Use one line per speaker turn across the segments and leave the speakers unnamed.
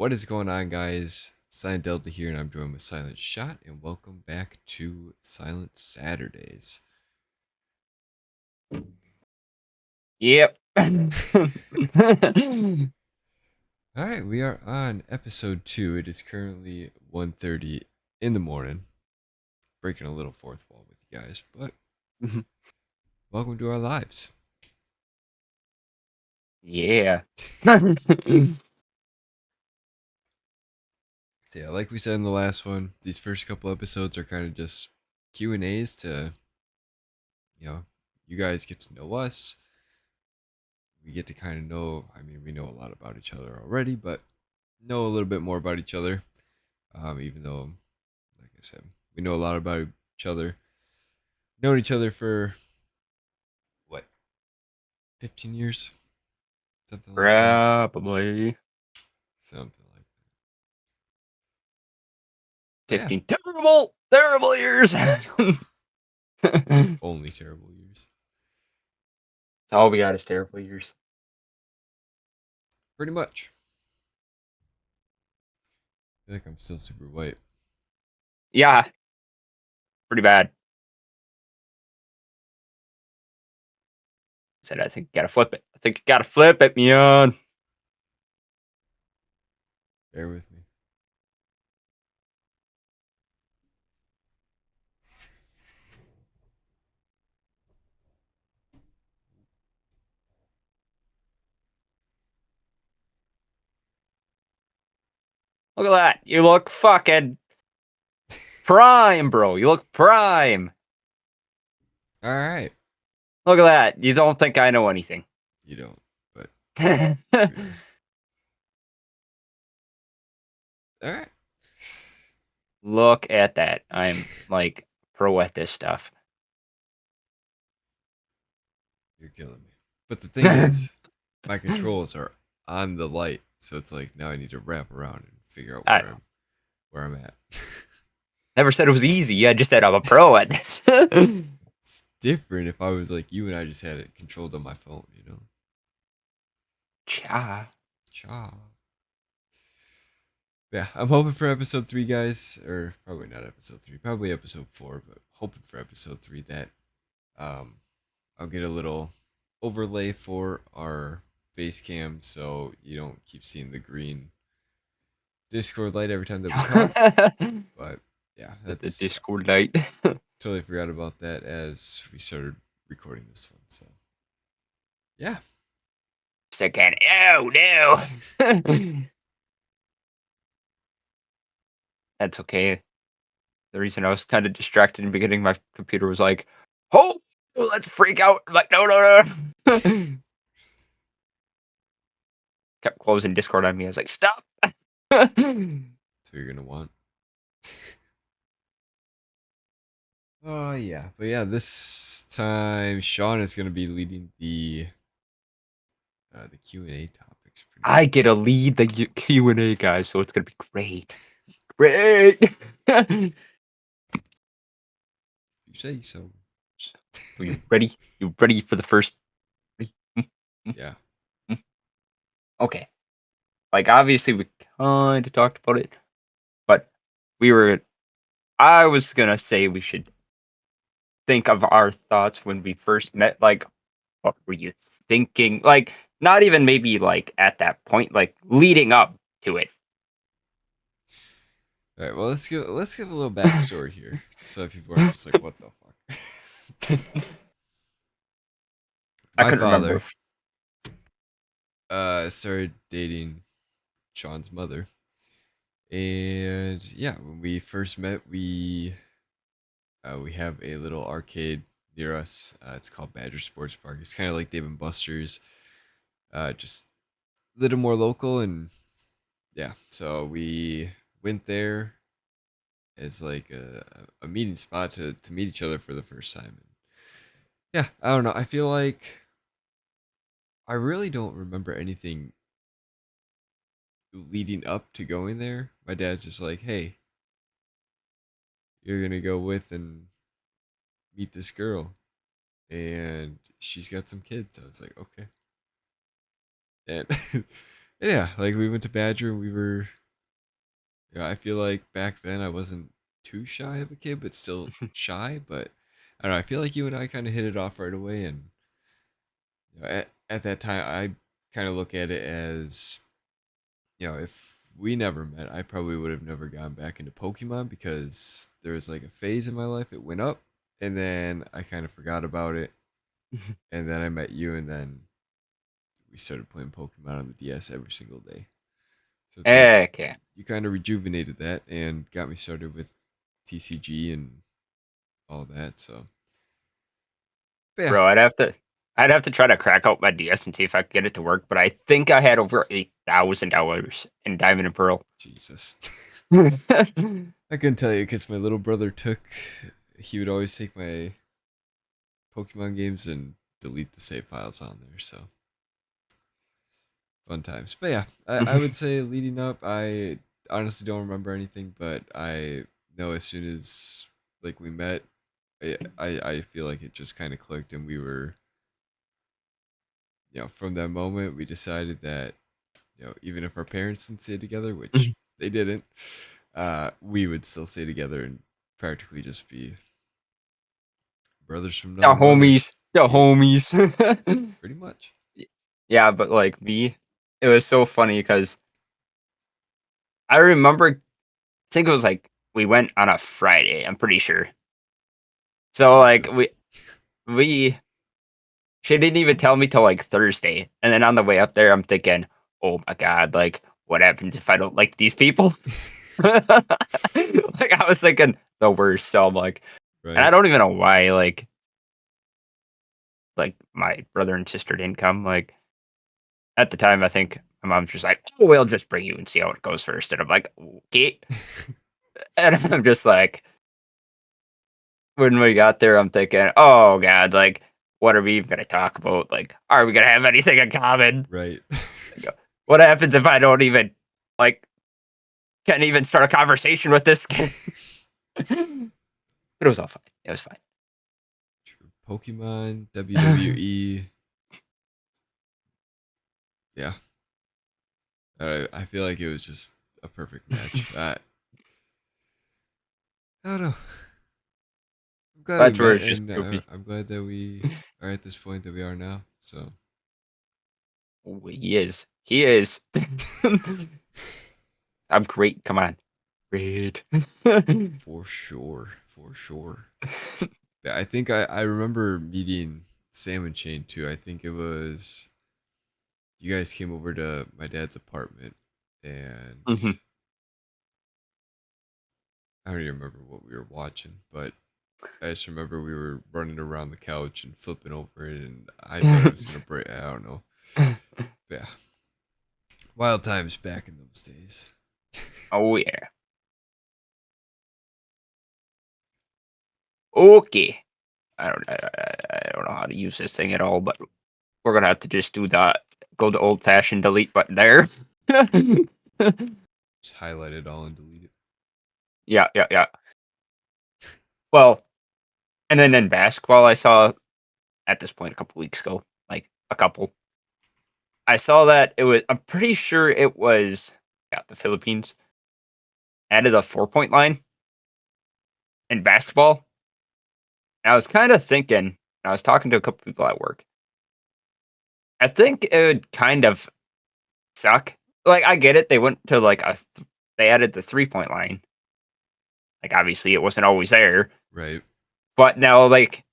What is going on, guys? Silent Delta here, and I'm joined with Silent Shot, and welcome back to Silent Saturdays.
Yep.
All right, we are on episode 2. It is currently 1:30 in the morning. Breaking a little fourth wall with you guys, but welcome to our lives.
Yeah.
So yeah, like we said in the last one, these first couple episodes are kind of just Q&As to, you guys get to know us. We get to kind of know, we know a lot about each other already, but know a little bit more about each other. Even though, like I said, we know a lot about each other. Known each other for what, 15 years? Something like that.
Probably
Something like that. But yeah,
15 terrible years.
only terrible years.
All we got is terrible years.
Pretty much. I feel like I'm still super white.
Yeah, pretty bad. Said I think you gotta flip it. I think you gotta flip it, Mion.
Bear with me.
Look at that. You look fucking prime, bro. You look prime.
All right.
Look at that. You don't think I know anything.
You don't, but
Look
yeah. All right.
at that. I'm like pro at this stuff.
You're killing me. But the thing is, my controls are on the light, so it's like now I need to wrap around and figure out
I
where I'm at.
never said it was easy. I just said I'm a pro at this.
It's different if I was like you and I just had it controlled on my phone, you know?
Cha.
Cha. Yeah, I'm hoping for episode 3, guys. Or probably not episode 3, probably episode 4, but hoping for episode 3 that um, I'll get a little overlay for our face cam so you don't keep seeing the green Discord light every time that we talk. But yeah,
The
that's
Discord night.
totally forgot about that as we started recording this one. So yeah.
Second. Oh no. That's okay. The reason I was kind of distracted in the beginning, my computer was like, "Oh, let's freak out!" I'm like, no. Kept closing Discord on me. I was like, "Stop!"
So you're gonna want. Oh yeah, but yeah, this time Sean is gonna be leading the Q and A topics pretty
I
much.
get to lead the Q&A, guys, so it's gonna be great. Great.
You say so.
Are you ready? You ready for the first?
Yeah.
Okay. Like, obviously, we kind of talked about it, but we were. I was gonna say we should think of our thoughts when we first met. Like, what were you thinking? Like, not even maybe like at that point, like leading up to it.
All right. Well, let's give a little backstory here, so if people aren't just like, what the fuck.
I
My
couldn't remember.
father started dating Sean's mother, and yeah, when we first met, we have a little arcade near us. It's called Badger Sports Park. It's kind of like Dave and Buster's, just a little more local. And yeah, so we went there as like a meeting spot to meet each other for the first time. And yeah, I don't know. I feel like I really don't remember anything leading up to going there. My dad's just like, "Hey, you're gonna go with and meet this girl, and she's got some kids." I was like, "Okay." And Yeah, like we went to Badger and we were. Yeah, I feel like back then I wasn't too shy of a kid, but still shy. But I don't know. I feel like you and I kind of hit it off right away, and at that time, I kind of look at it as if we never met, I probably would have never gone back into Pokemon because there was like a phase in my life it went up, and then I kind of forgot about it, and then I met you, and then we started playing Pokemon on the DS every single day. So it's like
Okay,
you kind of rejuvenated that and got me started with TCG and all that. So, but yeah,
bro, I'd have to try to crack out my DS and see if I could get it to work. But I think I had over $8,000 in Diamond and Pearl.
Jesus, I couldn't tell you because my little brother took. He would always take my Pokemon games and delete the save files on there. So fun times. But yeah, I would say leading up, I honestly don't remember anything, but I know as soon as like we met, I feel like it just kind of clicked, and we were from that moment we decided that even if our parents didn't stay together, which they didn't, we would still stay together and practically just be brothers from
The
another mothers.
homies, the
Yeah,
homies.
pretty much.
Yeah, but like me, it was so funny because I remember, I think it was like we went on a Friday. I'm pretty sure. So
Sounds
like
good.
we she didn't even tell me till like Thursday, and then on the way up there, I'm thinking, oh my god, like what happens if I don't like these people? Like I was thinking the worst. So I'm like, and I
Right.
don't even know why. Like my brother and sister didn't come. Like at the time, I think my mom's just like, "Oh, we'll just bring you and see how it goes first." And I'm like, "Okay." And I'm just like, when we got there, I'm thinking, "Oh God, like, what are we even gonna talk about? Like, are we gonna have anything in common?
Right.
Like, what happens if I don't even like can't even start a conversation with this kid?" But it was all fine. It was fine.
True. Pokemon, WWE. Yeah. I feel like it was just a perfect match. I don't know. I'm glad we
That's where
met,
it's just
and
goofy.
I'm glad that we are at this point that we are now. So,
Oh, he is. He is. I'm great. Come on. Great.
for sure. For sure. Yeah, I think I remember meeting Salmon Chain too. I think it was you guys came over to my dad's apartment, and
Mhm.
I don't even remember what we were watching, but I just remember we were running around the couch and flipping over it, and I thought it was gonna break. I don't know. But yeah, wild times back in those days.
Oh yeah. Okay. I don't know how to use this thing at all, but we're gonna have to just do that. Go the old fashioned delete button there.
Just highlight it all and delete it.
Yeah, yeah, yeah. Well, and then in basketball, I saw at this point a couple weeks ago, like a couple. I saw that it was. I'm pretty sure it was. Yeah, the Philippines added a 4 point line in basketball. And I was kind of thinking. I was talking to a couple people at work. I think it would kind of suck. Like I get it. They went to like they added the 3 point line. Like obviously it wasn't always there,
Right.
but now like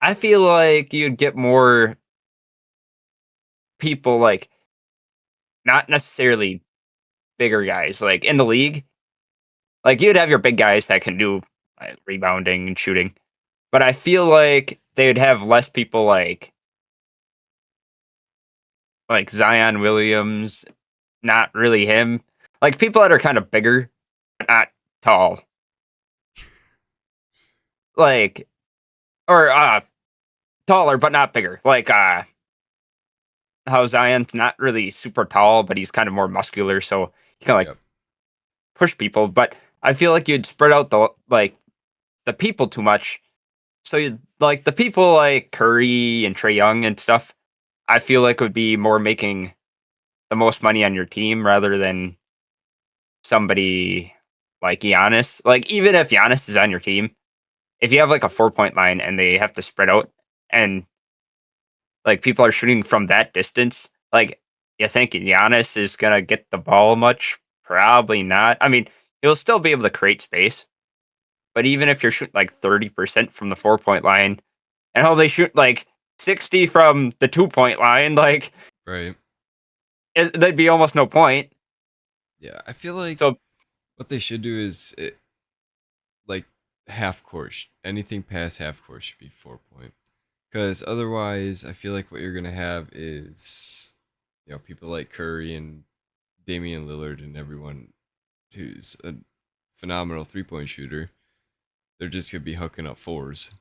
I feel like you'd get more people like not necessarily bigger guys like in the league. Like you'd have your big guys that can do rebounding and shooting, but I feel like they'd have less people like Zion Williams, not really him. Like people that are kind of bigger, but not tall. Like or taller but not bigger. Like how Zion's not really super tall, but he's kind of more muscular, so he can like
Yep.
push people. But I feel like you'd spread out the people too much. So you like the people like Curry and Trey Young and stuff. I feel like would be more making the most money on your team rather than somebody like Giannis. Like, even if Giannis is on your team, if you have like a 4 point line and they have to spread out and like people are shooting from that distance, like you think Giannis is gonna get the ball much? Probably not. I mean, he'll still be able to create space, but even if you're shooting like 30% from the 4 point line, and how they shoot like 60 from the 2 point line, like
Right.
there'd be almost no point.
Yeah. I feel like
So
what they should do is like half court. Anything past half court should be 4 point. Because otherwise, I feel like what you're gonna have is, people like Curry and Damian Lillard and everyone who's a phenomenal 3 point shooter. They're just gonna be hooking up fours,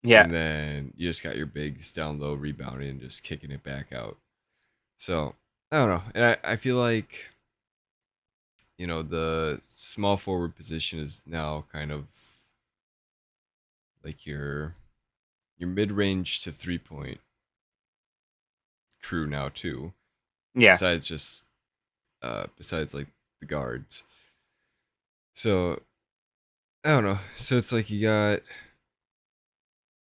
yeah,
and then you just got your bigs down low rebounding and just kicking it back out. So I don't know, and I feel like the small forward position is now kind of like your mid range to 3 point crew now too.
yeah.
Besides like the guards. So I don't know. So it's like you got.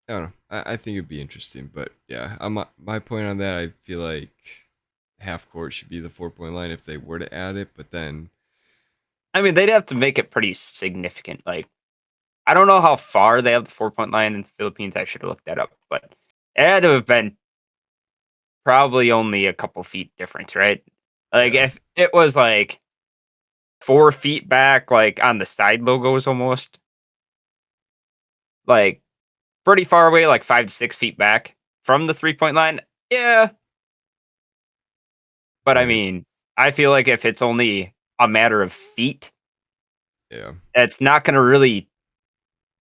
I don't know. I think it'd be interesting, but yeah, my point on that. I feel like half court should be the 4 point line if they were to add it, but then
I mean, they'd have to make it pretty significant. Like, I don't know how far they have the 4 point line in the Philippines. I should have looked that up, but it had to have been probably only a couple feet difference, right? Like,
yeah,
if it was like 4 feet back, like on the side logos almost, like pretty far away, like 5 to 6 feet back from the 3 point line, yeah. But I
right,
mean, I feel like if it's only a matter of feet,
yeah,
it's not going to really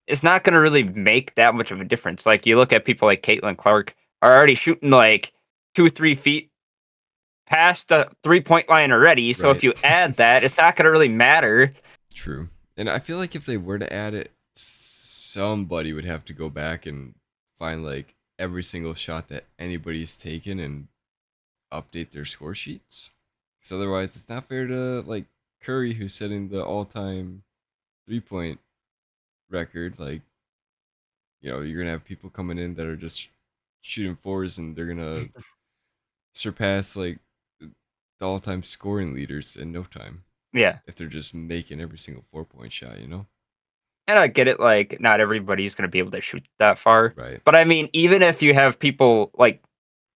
it's not gonna really make that much of a difference. Like, you look at people like Caitlin Clark are already shooting, like, 2, 3 feet past the three-point line already, so if
right.
you add that, it's not gonna really matter.
True. And I feel like if they were to add it, somebody would have to go back and find like every single shot that anybody's taken and update their score sheets. Because otherwise, it's not fair to like Curry, who's setting the all-time 3 point record. Like, you're gonna have people coming in that are just shooting fours, and they're gonna surpass like the all-time scoring leaders in no time
Yeah,
if they're just making every single 4 point shot.
and I get it, like, not everybody's gonna be able to shoot that far,
Right.
but, I mean, even if you have people like,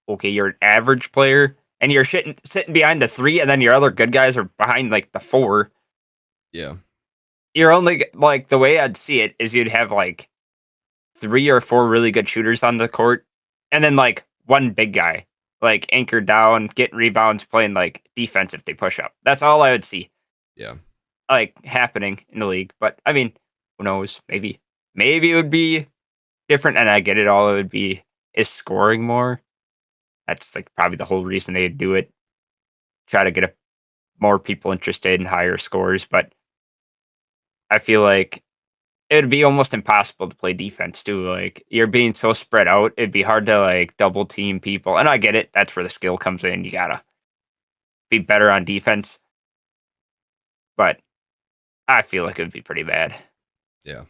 okay, you're an average player, and you're sitting behind the 3, and then your other good guys are behind, like, the 4,
Yeah.
you're only like, the way I'd see it is you'd have, like, 3 or 4 really good shooters on the court, and then, like, 1 big guy, like, anchored down, getting rebounds, playing, like, defense if they push up. That's all I would see,
Yeah.
like, happening in the league, but, I mean, who knows? Maybe it would be different, and I get it, all it would be is scoring more. That's, like, probably the whole reason they'd do it, try to get more people interested in higher scores, but I feel like it'd be almost impossible to play defense too, like, you're being so spread out, it'd be hard to, like, double team people, and I get it, that's where the skill comes in, you gotta be better on defense, but I feel like it would be pretty bad.
Yeah.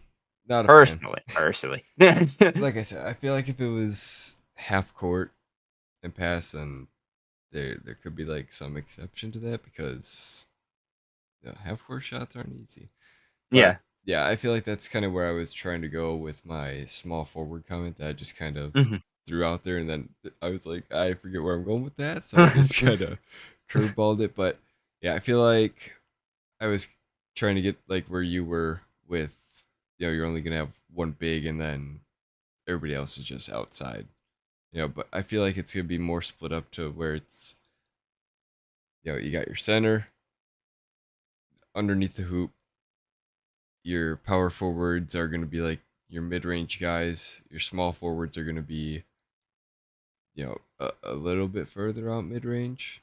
Not a fan.
Personally.
Like I said, I feel like if it was half court and pass, then there could be like some exception to that because half court shots aren't easy. But
Yeah.
yeah, I feel like that's kind of where I was trying to go with my small forward comment that I just kind of
Mhm.
threw out there, and then I was like, I forget where I'm going with that, so I just kind of curveballed it. But yeah, I feel like I was trying to get like where you were with, you're only gonna have one big, and then everybody else is just outside. But I feel like it's gonna be more split up to where it's, you got your center underneath the hoop. Your power forwards are gonna be like your mid-range guys. Your small forwards are gonna be, a little bit further out mid-range,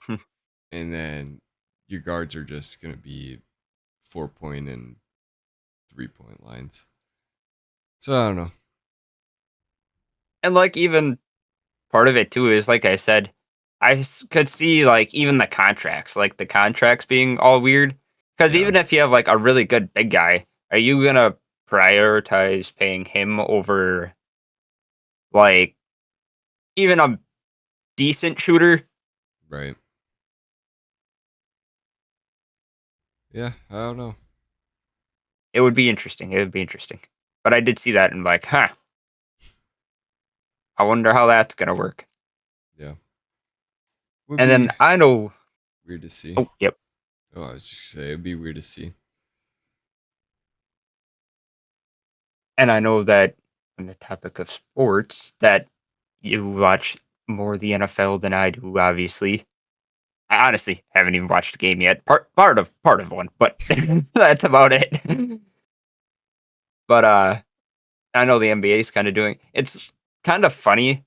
and then your guards are just gonna be 4 point and 3 point lines. So I don't know.
And, like, even part of it too is, like I said, could see like even the contracts being all weird. Because
Yeah,
even if you have like a really good big guy, are you gonna prioritize paying him over like even a decent shooter?
right. Yeah, I don't know.
It would be interesting. It would be interesting. But I did see that and like, huh, I wonder how that's gonna work.
Yeah, would
And then
be
I know.
weird to see.
Oh, yep.
Oh, I was just say it'd be weird to see.
And I know that on the topic of sports, that you watch more of the NFL than I do. Obviously, I honestly haven't even watched a game yet. Part of one, but that's about it. But I know the NBA is kind of doing. It's kind of funny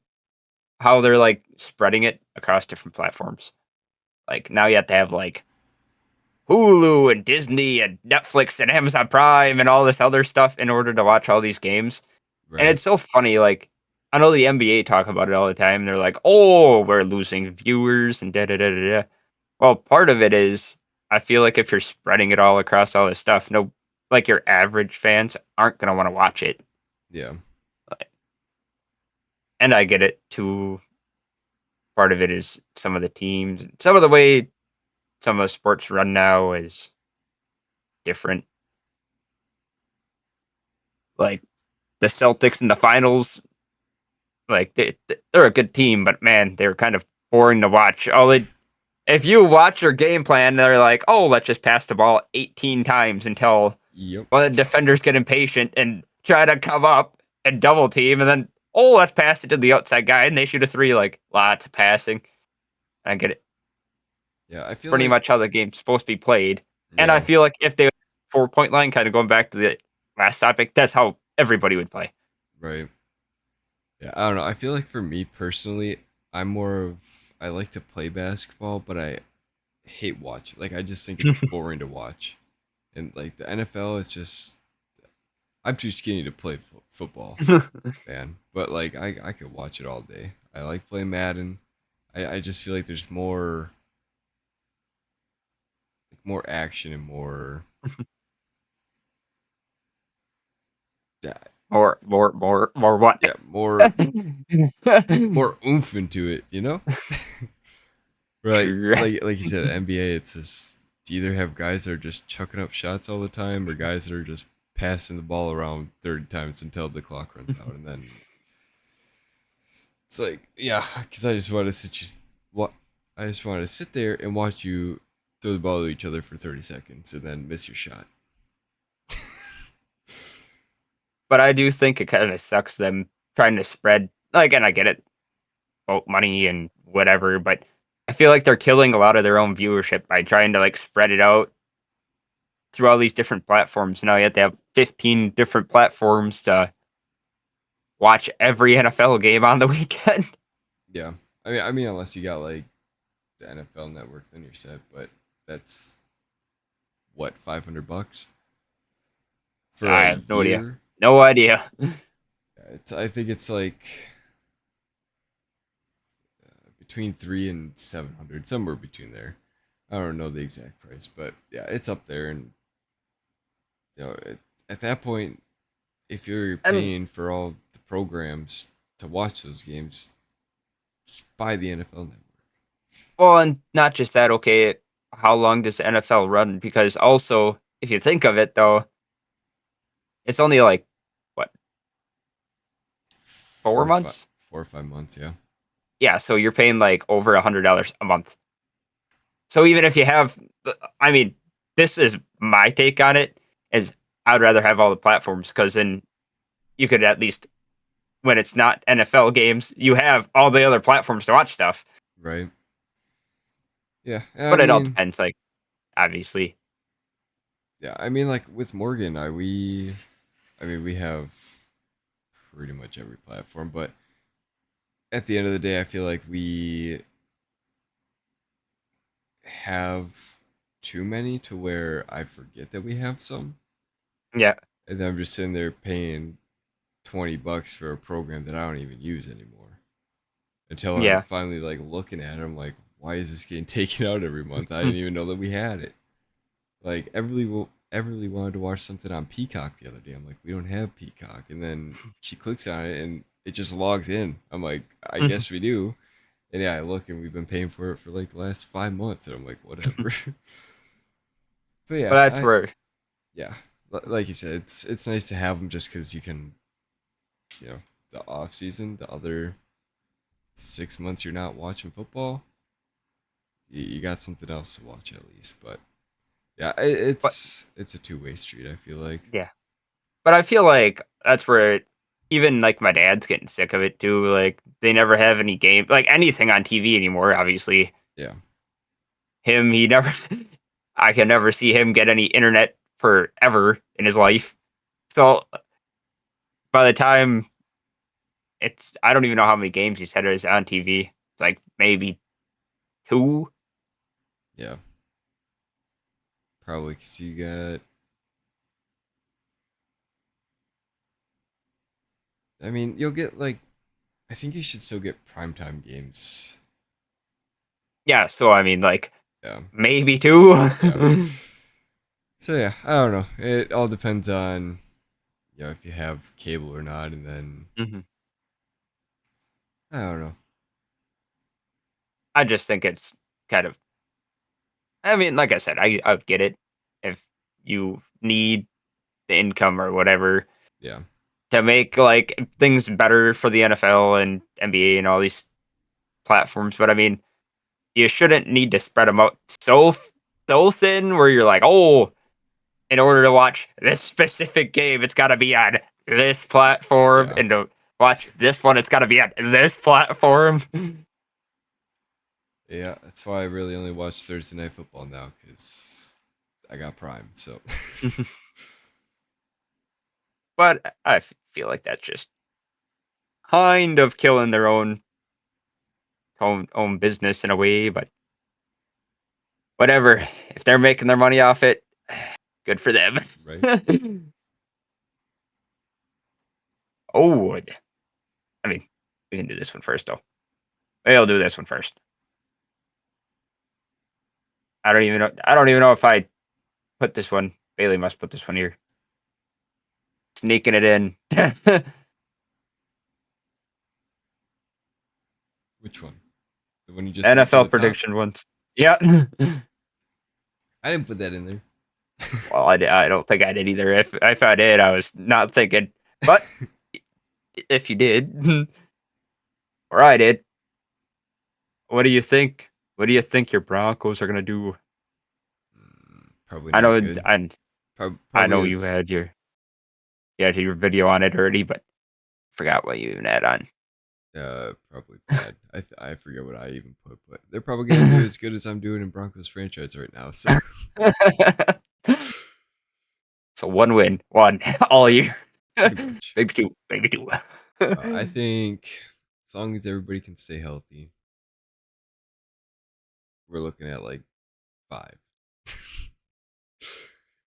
how they're like spreading it across different platforms. Like now you have to have like Hulu and Disney and Netflix and Amazon Prime and all this other stuff in order to watch all these games. And
Right.
it's so funny, like I know the NBA talk about it all the time. They're like, "Oh, we're losing viewers and da da da da da." Well, part of it is I feel like if you're spreading it all across all this stuff, no, like your average fans aren't gonna want to watch it.
Yeah.
Like, and I get it too. Part of it is some of the teams, some of the way some of the sports run now is different. Like the Celtics in the finals, like they're a good team, but man, they're kind of boring to watch. If you watch their game plan, they're like, "Oh, let's just pass the ball 18 times until
Yep.
the defenders get impatient and try to come up and double team, and then let's pass it to the outside guy and they shoot a three." Like lots of passing. I get it.
Yeah, I feel
Pretty
like
much how the game's supposed to be played, and I
yeah,
feel like if they 4 point line, kind of going back to the last topic, that's how everybody would play.
right. Yeah, I don't know. I feel like for me personally, I'm more of I like to play basketball, but I hate watching. Like I just think it's boring to watch. And like the NFL, it's just I'm too skinny to play football, man. But like I could watch it all day. I like playing Madden. I just feel like there's more action and more yeah,
More what?
yeah, more oomph into it, you know? Right.
True.
Like you said, NBA it's just you either have guys that are just chucking up shots all the time or guys that are just passing the ball around 30 times until the clock runs out and then it's like yeah, cuz I just wanted to sit there and watch you throw the ball to each other for 30 seconds and then miss your shot.
But I do think it kind of sucks them trying to spread. Again, I get it, about money and whatever, but I feel like they're killing a lot of their own viewership by trying to like spread it out through all these different platforms. Now you have to have 15 different platforms to watch every NFL game on the weekend.
Yeah. I mean unless you got like the NFL network then you're set, but that's what $500 for
I
a
have no idea.
year.
No idea.
I think it's like between 3 and 700, somewhere between there. I don't know the exact price, but yeah, it's up there. And at that point, if you're
And
paying for all the programs to watch those games, just buy the NFL Network.
well, and not just that. Okay, how long does the NFL run? Because also, if you think of it, though, it's only like what,
Four
four
or five,
months?
4 or 5 months, yeah,
Yeah, so you're paying like over $100 a month. So even if you have, I mean, this is my take on it. Is I'd rather have all the platforms because then you could at least, when it's not NFL games, you have all the other platforms to watch stuff.
right, yeah. I
But it all
mean,
depends, like obviously.
yeah, I mean, like with Morgan, I mean, we have pretty much every platform, but at the end of the day, I feel like we have too many to where I forget that we have some.
Yeah,
And then I'm just sitting there paying $20 for a program that I don't even use anymore. until I'm
Yeah.
finally like looking at it. I'm like, why is this getting taken out every month? I didn't even know that we had it. Like Everly wanted to watch something on Peacock the other day. I'm like, we don't have Peacock, and then she clicks on it and it just logs in. I'm like, I guess we do. And yeah, I look and we've been paying for it for like the last 5 months, and I'm like, whatever. But
But
yeah,
that's
I
where,
yeah, like you said, it's nice to have them just because you can, the off season, the other 6 months you're not watching football, you got something else to watch at least. But yeah,
but
it's a two-way street. I feel like.
yeah. But I feel like that's where even like my dad's getting sick of it too. Like they never have any game, like anything on TV anymore. Obviously,
Yeah,
he never. I can never see him get any internet forever in his life. So by the time I don't even know how many games he said is on TV. It's like maybe two.
yeah, probably because you got. I mean, you'll get like. I think you should still get primetime games.
Yeah. So I mean, like
Yeah,
maybe two.
yeah. So yeah, I don't know. It all depends on if you have cable or not, and then
Mhm.
I don't know.
I just think it's kind of. I mean, like I said, I would get it if you need the income or whatever
Yeah,
to make like things better for the NFL and NBA and all these platforms. But I mean, you shouldn't need to spread them out so thin where you're like, oh, in order to watch this specific game, it's got to be on this platform,
yeah,
and to watch this one, it's got to be on this platform.
yeah. That's why I really only watch Thursday Night Football now because I got Prime. So
But I feel like that's just kind of killing their own business in a way. But whatever, if they're making their money off it, good for them.
right.
Oh, I mean, we can do this one first, though. Maybe I'll do this one first. I don't even know. I don't even know if I put this one. Bailey must put this one here. Sneaking it in.
Which one? The one you just moved to
NFL
the top?
prediction ones. Yeah.
I didn't put that in there.
Well, I don't think I did either. If I did, I was not thinking. But if you did, or I did, what do you think? What do you think your Broncos are gonna do?
Probably
I
not
know,
good.
I
Probably
know you
is.
had your video on it already, but forgot what you even had on.
Probably bad. I forget what I even put, but they're probably gonna do as good as I'm doing in Broncos franchise right now. So
So one win, one all year.
pretty much.
Maybe two, maybe two.
I think as long as everybody can stay healthy, we're looking at like five,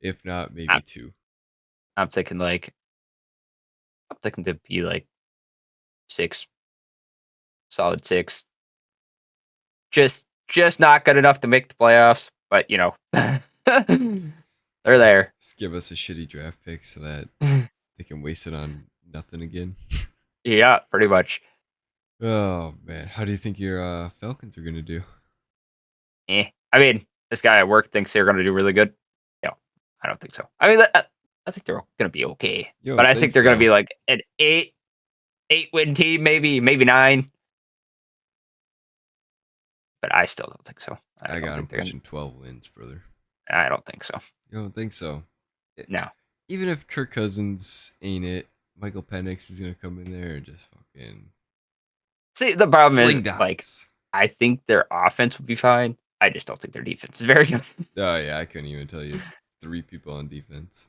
if not maybe
I'm,
two.
I'm thinking like I'm thinking to be like six, solid six. Just not good enough to make the playoffs, but they're there.
Just give us a shitty draft pick so that they can waste it on nothing again.
Yeah, pretty much.
Oh man, how do you think your Falcons are gonna do?
I mean, this guy at work thinks they're going to do really good. No, I don't think so. I mean, I think they're going to be okay,
You
but
don't
I
think
think they're going to
so?
be like an eight win team, maybe nine. But I still don't think so. I
I
don't
got them
think they're going.
pushing 12 wins, brother.
I don't think so.
You don't think so? I-
No.
Even if Kirk Cousins ain't it, Michael Penix is gonna come in there and just fucking
See, the problem is
sling
like
dots.
I think their offense would be fine. I just don't think their defense is very good.
Oh yeah, I couldn't even tell you three people on defense.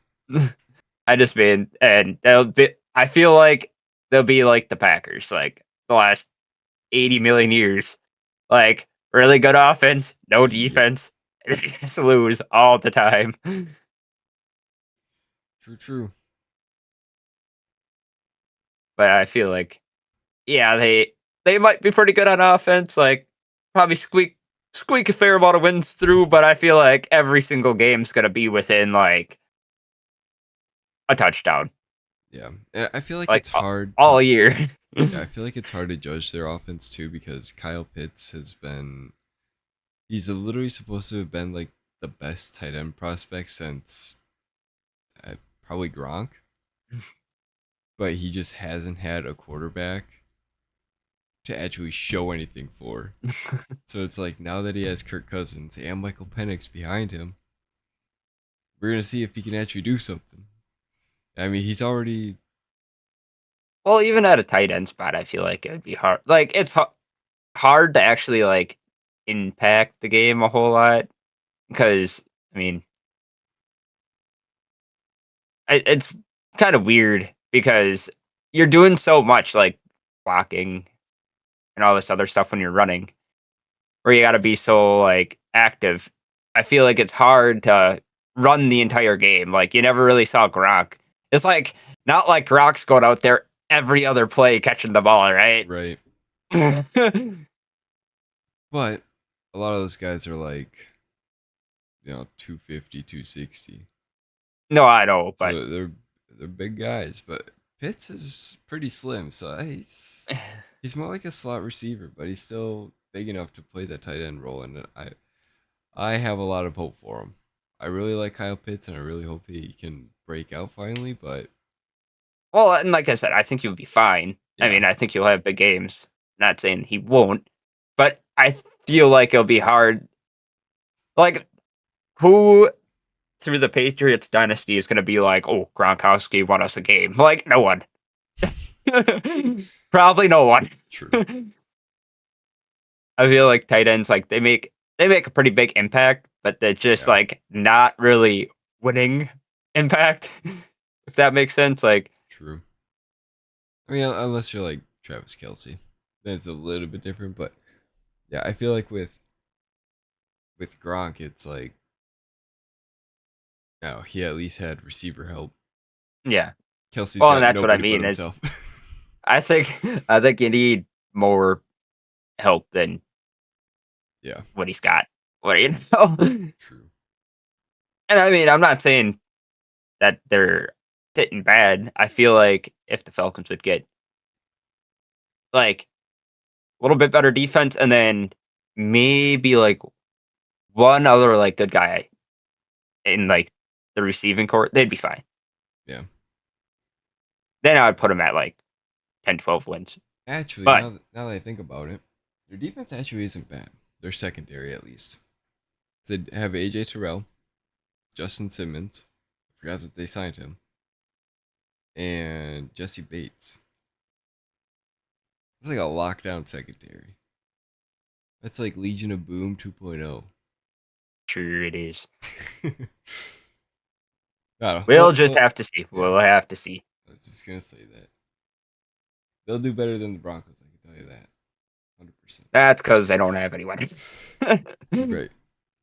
I just mean, and they'll be. I feel like they'll be like the Packers, like the last 80 million years. Like really good offense, no
Yep.
defense. They just lose all the time.
True, true.
But I feel like, yeah, they. they might be pretty good on offense. Like probably squeak a fair amount of wins through, but I feel like every single game's gonna be within like a touchdown,
Yeah, and I feel like
like
it's hard to.
all year.
Yeah, I feel like it's hard to judge their offense too because Kyle Pitts has been. He's literally supposed to have been like the best tight end prospect since probably Gronk, but he just hasn't had a quarterback to actually show anything for. So it's like now that he has Kirk Cousins and Michael Penix behind him, we're gonna see if he can actually do something. I mean, he's already.
Well, even at a tight end spot, I feel like it would be hard. Like it's hard to actually like impact the game a whole lot because I mean it's kind of weird because you're doing so much like blocking and all this other stuff when you're running, where you got to be so like active. I feel like it's hard to run the entire game. Like you never really saw Gronk. It's like not like Gronk's going out there every other play catching the ball, right?
Right. But a lot of those guys are like, 250, 260.
No, I know, but
So they're big guys, but Pitts is pretty slim, so he's more like a slot receiver, but he's still big enough to play the tight end role, and I have a lot of hope for him. I really like Kyle Pitts, and I really hope he can break out finally. But
well, and like I said, I think you'll be fine. I
yeah,
mean, I think you'll have big games. Not saying he won't, but I feel like it'll be hard. Like who through the Patriots dynasty is going to be like, oh, Gronkowski won us a game? Like no one. Probably no one.
true.
I feel like tight ends like they make a pretty big impact, but they're just
Yeah,
like not really winning impact. If that makes sense. Like
true. I mean, unless you're like Travis Kelsey, then it's a little bit different. But yeah, I feel like with Gronk, it's like, no, he at least had receiver help.
yeah.
Kelsey's
Well, and
got
that's what I
nobody but
mean is
himself.
I think I think you need more help than
Yeah,
what he's got. What do you know?
true.
And I mean, I'm not saying that they're sitting bad. I feel like if the Falcons would get like a little bit better defense and then maybe like one other like good guy in like the receiving court, they'd be fine.
Yeah.
Then I would put them at like 10, 12 wins.
Actually,
But
now that I think about it, their defense actually isn't bad. Their secondary, at least. They have AJ Terrell, Justin Simmons. I forgot that they signed him, and Jesse Bates. It's like a lockdown secondary. That's like Legion of Boom 2.0.
sure it is.
I don't know.
We'll just have to see.
Yeah,
We'll have to see.
I was just gonna say that they'll do better than the Broncos. I can tell you that, 100%.
That's because they don't have anyone.
Great.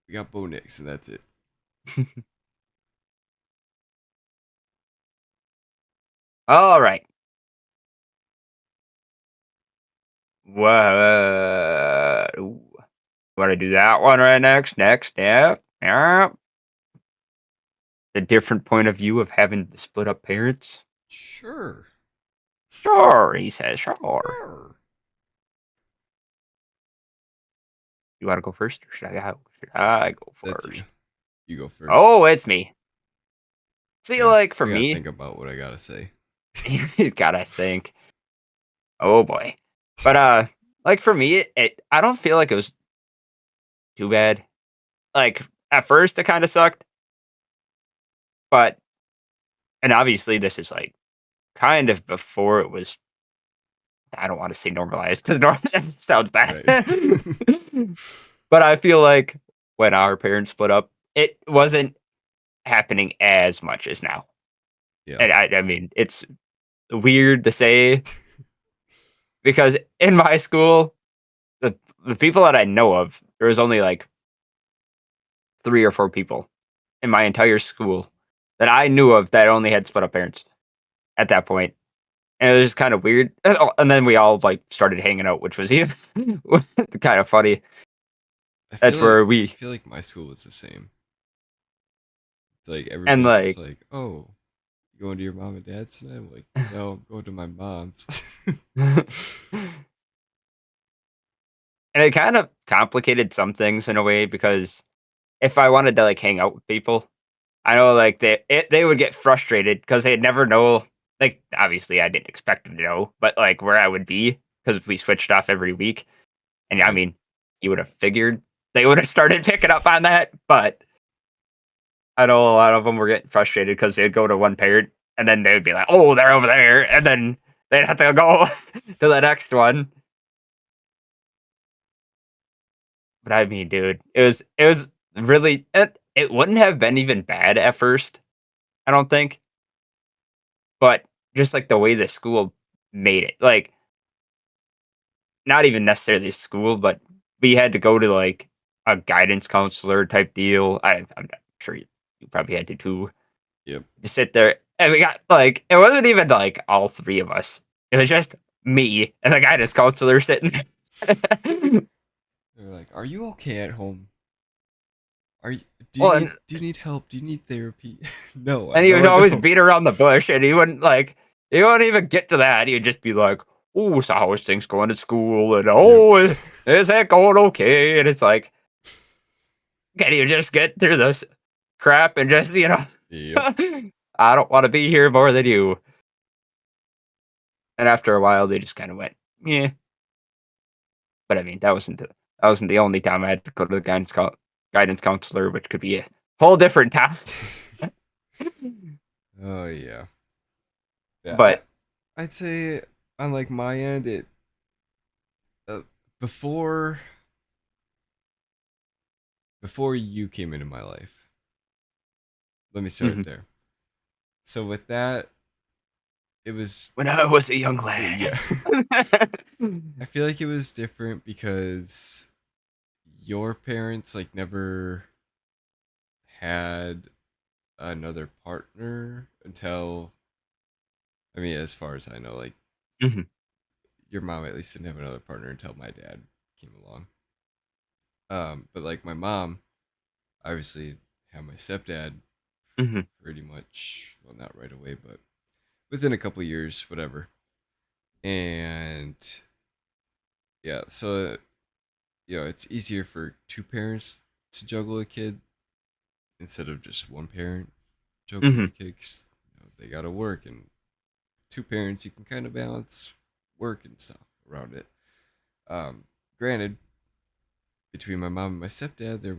We got Bo Nix, and that's it.
All right. What? Want to do that one right next? Next, yeah, yeah. The different point of view of having the split up parents.
Sure.
Sure, he says. Sure.
Sure.
You want to go first, or should I go
That's
first?
you. You go first.
Oh, it's me. See,
Yeah,
like for
I gotta
me,
think about what I gotta say.
you gotta think. Oh boy, but like for me, I don't feel like it was too bad. Like at first, it kind of sucked, but and obviously this is like kind of before it was. I don't want to say normalized because sounds bad.
Right.
But I feel like when our parents split up, it wasn't happening as much as now.
Yeah.
And I mean, it's weird to say because in my school, the the people that I know of, there was only like 3 or 4 people in my entire school that I knew of that only had split up parents at that point. and it was kind of weird. And then we all like started hanging out, which was even was kind of funny. That's where
I
we
feel like my school was the same. Like
and
everybody's just
like
like, "Oh, you going to your mom and dad's tonight?" I'm like, "No, I'm going to my mom's."
and it kind of complicated some things in a way because if I wanted to like hang out with people, I know like they would get frustrated because they'd never know. Like obviously, I didn't expect them to know, but like where I would be because we switched off every week. And I
Right.
mean, you would have figured they would have started picking up on that, but I know a lot of them were getting frustrated because they'd go to one parent and then they'd be like, "Oh, they're over there," and then they'd have to go to the next one. But I mean, dude, it was really it wouldn't have been even bad at first, I don't think, but just like the way the school made it, like not even necessarily school, but we had to go to like a guidance counselor type deal. I'm not sure you probably had to too.
Yep.
To sit there and we got like it wasn't even like all three of us. It was just me and the guidance counselor sitting.
They're like, "Are you okay at home? Are you?
Well, and,
Do you need help? Do you need therapy?" No, I
and he would
don't
always
know.
beat around the bush, and he wouldn't even get to that. He'd just be like, "Oh, so how is things going at school?" And
Yep.
"Oh, is that going okay?" And it's like, can you just get through this crap and just
Yep.
I don't want to be here more than you. And after a while, they just kind of went, yeah. But I mean, that wasn't the only time I had to go to the guidance counselor, which could be a whole different task.
Oh yeah. Yeah.
But
I'd say on like my end, it uh, before before you came into my life. Let me start
mhm,
there. So with that, it was
when I was a young lad.
yeah. I feel like it was different because your parents like never had another partner until, I mean, as far as I know, like
Mhm,
your mom at least didn't have another partner until my dad came along. But like my mom obviously had my stepdad
mhm,
pretty much, well, not right away, but within a couple years, whatever. And yeah, so it's easier for two parents to juggle a kid instead of just one parent juggling
mhm,
a kid. 'Cause, they gotta work, and two parents you can kind of balance work and stuff around it. Um, Granted, between my mom and my stepdad, there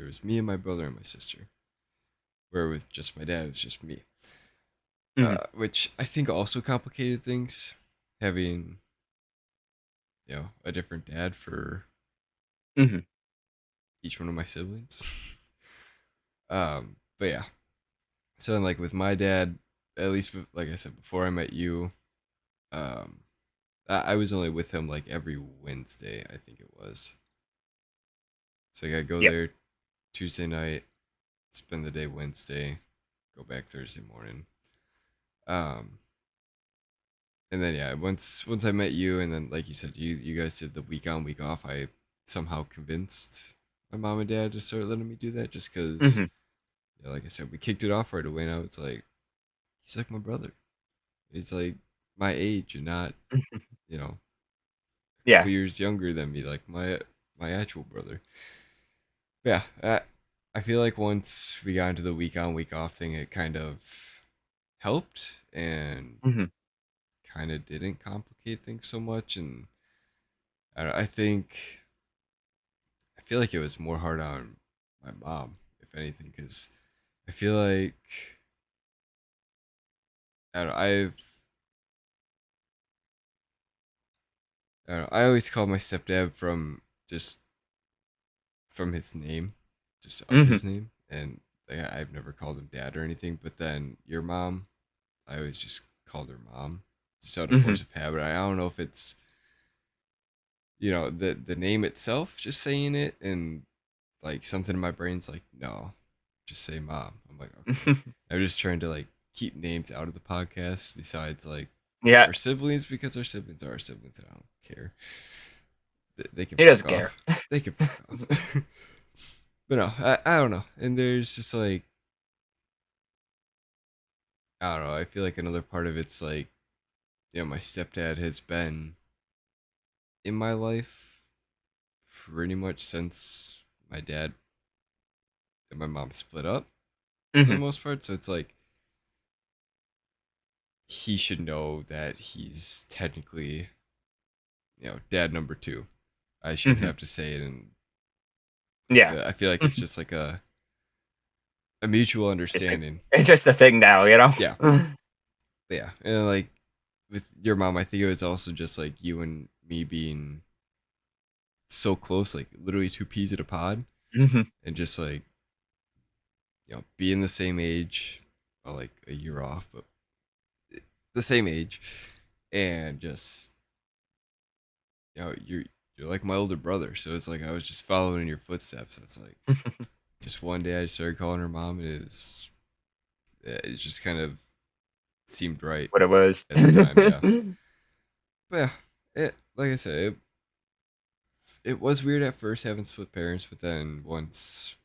was me and my brother and my sister. Where with just my dad, it's just me.
mhm,
Which I think also complicated things, having a different dad for
mhm,
each one of my siblings. But yeah, so then, like with my dad, at least like I said before I met you, um, I was only with him like every Wednesday, I think it was. So like I go
yep,
there Tuesday night, spend the day Wednesday, go back Thursday morning. Um, and then yeah, once I met you, and then like you said, you guys did the week on week off. I somehow convinced my mom and dad to start letting me do that, just because,
mhm,
like I said, we kicked it off right away. And I was like, he's like my brother. He's like my age, and not a
yeah,
couple years younger than me, like my actual brother. Yeah, I feel like once we got into the week on week off thing, it kind of helped and
mhm,
kind of didn't complicate things so much. And I think I feel like it was more hard on my mom, if anything, because I feel like I don't, I don't know, I always call my stepdad just from his name, just of
mhm,
his name, and like, I've never called him dad or anything. But then your mom, I always just called her mom, just out of
mhm,
force of habit. I don't know if it's the name itself, just saying it, and like something in my brain's like, no, just say mom. I'm like, okay. I'm just trying to like keep names out of the podcast. Besides, like
Yeah,
our siblings because our siblings are our siblings. And I don't care. They can
he
fuck
doesn't care.
off. They can fuck off. But no, I don't know. And there's just like, I don't know. I feel like another part of it's like, my stepdad has been in my life pretty much since my dad and my mom split up for the
Hmm.
most part. So it's like he should know that he's technically, dad number two. I shouldn't
Hmm.
have to say it, and
Yeah.
I feel like it's just like a mutual
It's like
understanding.
it's just a thing now, you know.
Yeah, but yeah, and like with your mom, I think it was also just like you and me being so close, like literally two peas in a pod,
Hmm.
and just like being the same age, well, like a year off, but the same age, and just you're like my older brother, so it's like I was just following in your footsteps. It's like just one day I started calling her mom, and it just kind of seemed right
What it was.
at the time, yeah. But yeah, like I said, it was weird at first having split parents, but then once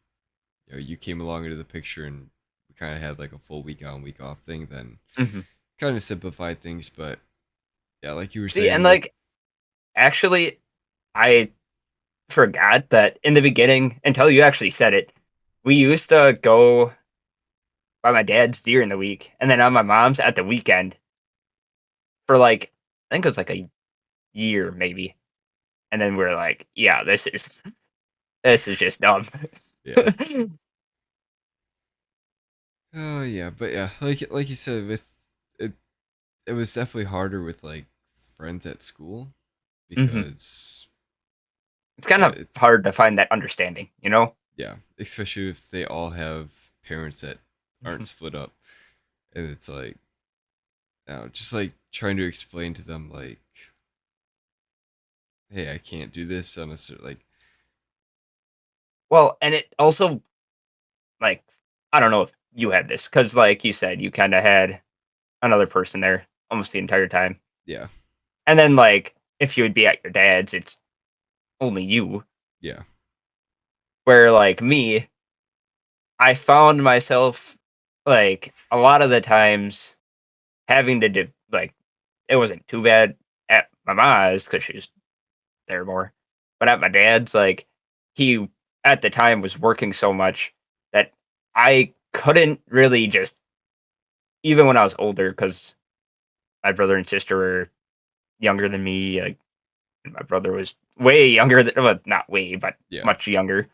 you came along into the picture and we kind of had like a full week on week off thing, then
Hmm.
kind of simplified things. But yeah, like you were
See, and
saying with
like actually, I forgot that in the beginning until you actually said it. We used to go by my dad's during the week, and then on my mom's at the weekend for like I think it was like a year maybe, and then we're like, yeah, this is just dumb.
yeah, oh yeah, but yeah, like you said, with it, it was definitely harder with like friends at school
Hmm.
because
It's kind of
it's
hard to find that understanding, you know.
yeah, especially if they all have parents that aren't split up, and it's like, just like trying to explain to them like, hey, I can't do this on a certain like,
Well, and it also like I don't know if you had this because, like you said, you kind of had another person there almost the entire time,
yeah,
and then like if you would be at your dad's, it's only you.
yeah,
Where like me, I found myself like a lot of the times having to do like it wasn't too bad at my mom's because she was there more, but at my dad's, like he at the time was working so much that I couldn't really just even when I was older because my brother and sister were younger than me. Like, my brother was way younger than, well, not way, but
yeah,
much younger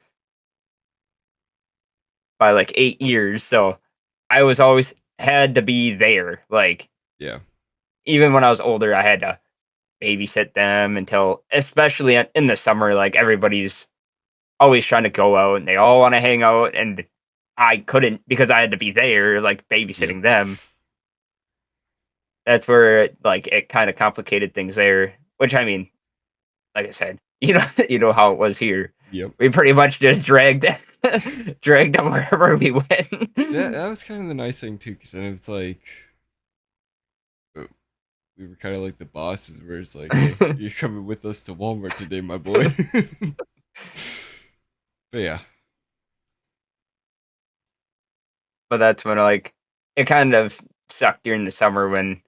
by like 8 years. So I was always had to be there. Like
yeah,
even when I was older, I had to babysit them until, especially in the summer, like everybody's always trying to go out and they all want to hang out, and I couldn't because I had to be there, like
yep,
babysitting them. That's where it kind of complicated things there. Which I mean, like I said, you know how it was here.
yep.
We pretty much just dragged dragged them wherever we
That
went.
that was kind of the nice thing too, because then it's like uh, we were kind of like the bosses, where it's like, hey, you're coming with us to Walmart today, my boy. But yeah,
But that's when it kind of sucked during the summer when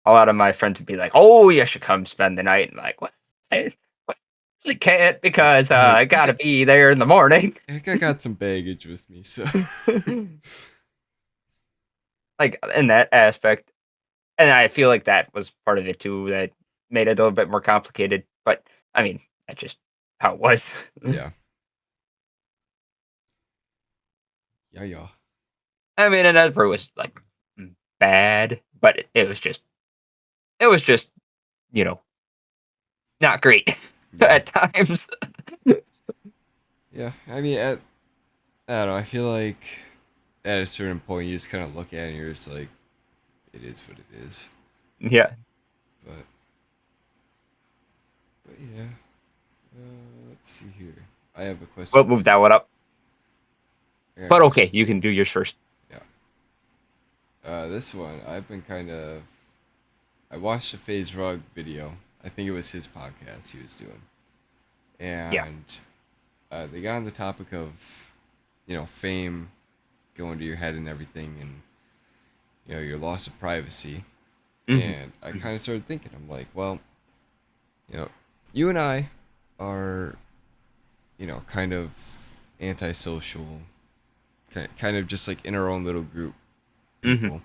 a lot of my friends would be like, "Oh, you should come spend the night." And I'm like, what? I really can't because
I'm like,
I gotta be there in the morning.
I got some baggage with me, so
Like in that aspect, and I feel like that was part of it too that made it a little bit more complicated. But I mean, that's just how it was.
yeah, yeah, yeah,
I mean, it never was like bad, but it was just you know not great
yeah,
at times.
yeah. I mean, I don't know. I feel like at a certain point, you just kind of look at it and you're just like, it is what it is.
Yeah.
But yeah. Let's see here. I have a
We'll
question
move
for
that
you.
one up.
I got a
But
question
okay,
for
you
you.
can do yours first.
Yeah. This one I've been kind of I watched a FaZe Rug video. I think it was his podcast he was doing,
Yeah.
and they got on the topic of fame going to your head and everything, and your loss of privacy.
Hmm.
And I kind of started thinking, I'm like, well, you know, you and I are kind of antisocial, kind of just like in our own little group
Hmm.
people.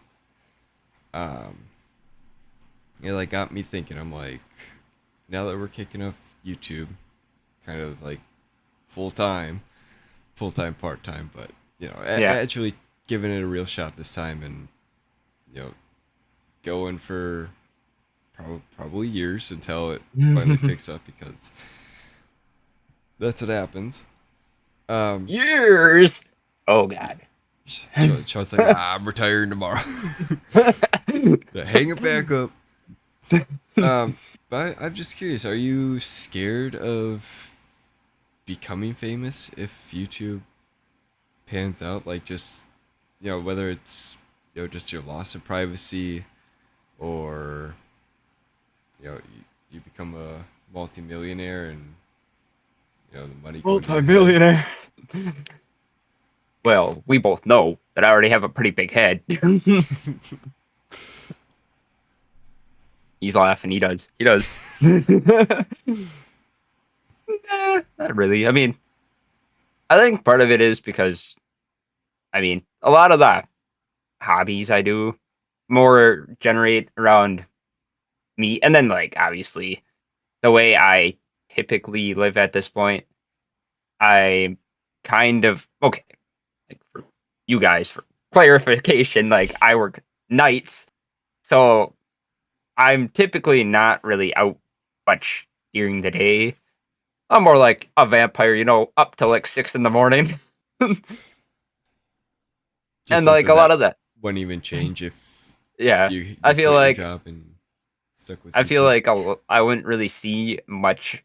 Um, it like got me thinking. I'm like, now that we're kicking off YouTube, kind of like full time, part time, but
Yeah.
actually giving it a real shot this time, and you know, going for probably years until it finally picks up because that's what happens. Um,
Years. Oh God.
Sean's like, I'm retiring tomorrow. Hang it back up. But I'm just curious. Are you scared of becoming famous if YouTube pans out? Like, just whether it's just your loss of privacy, or you become a multimillionaire and the money going to your head.
Multi-millionaire. Well, we both know that I already have a pretty big head. He's laughing. He does. He does. Not really. I mean, I think part of it is because, I mean, a lot of the hobbies I do more generate around me. And then, like, obviously, the way I typically live at this point, I kind of, okay, like for you guys, for clarification, like, I work nights. So I'm typically not really out much during the day. I'm more like a vampire, up till like 6 in the morning.
Just
And like
something
a lot
that
of that,
wouldn't even change if
yeah.
you
I feel
quit your
like
job and stuck with
I feel
YouTube.
like I wouldn't really see much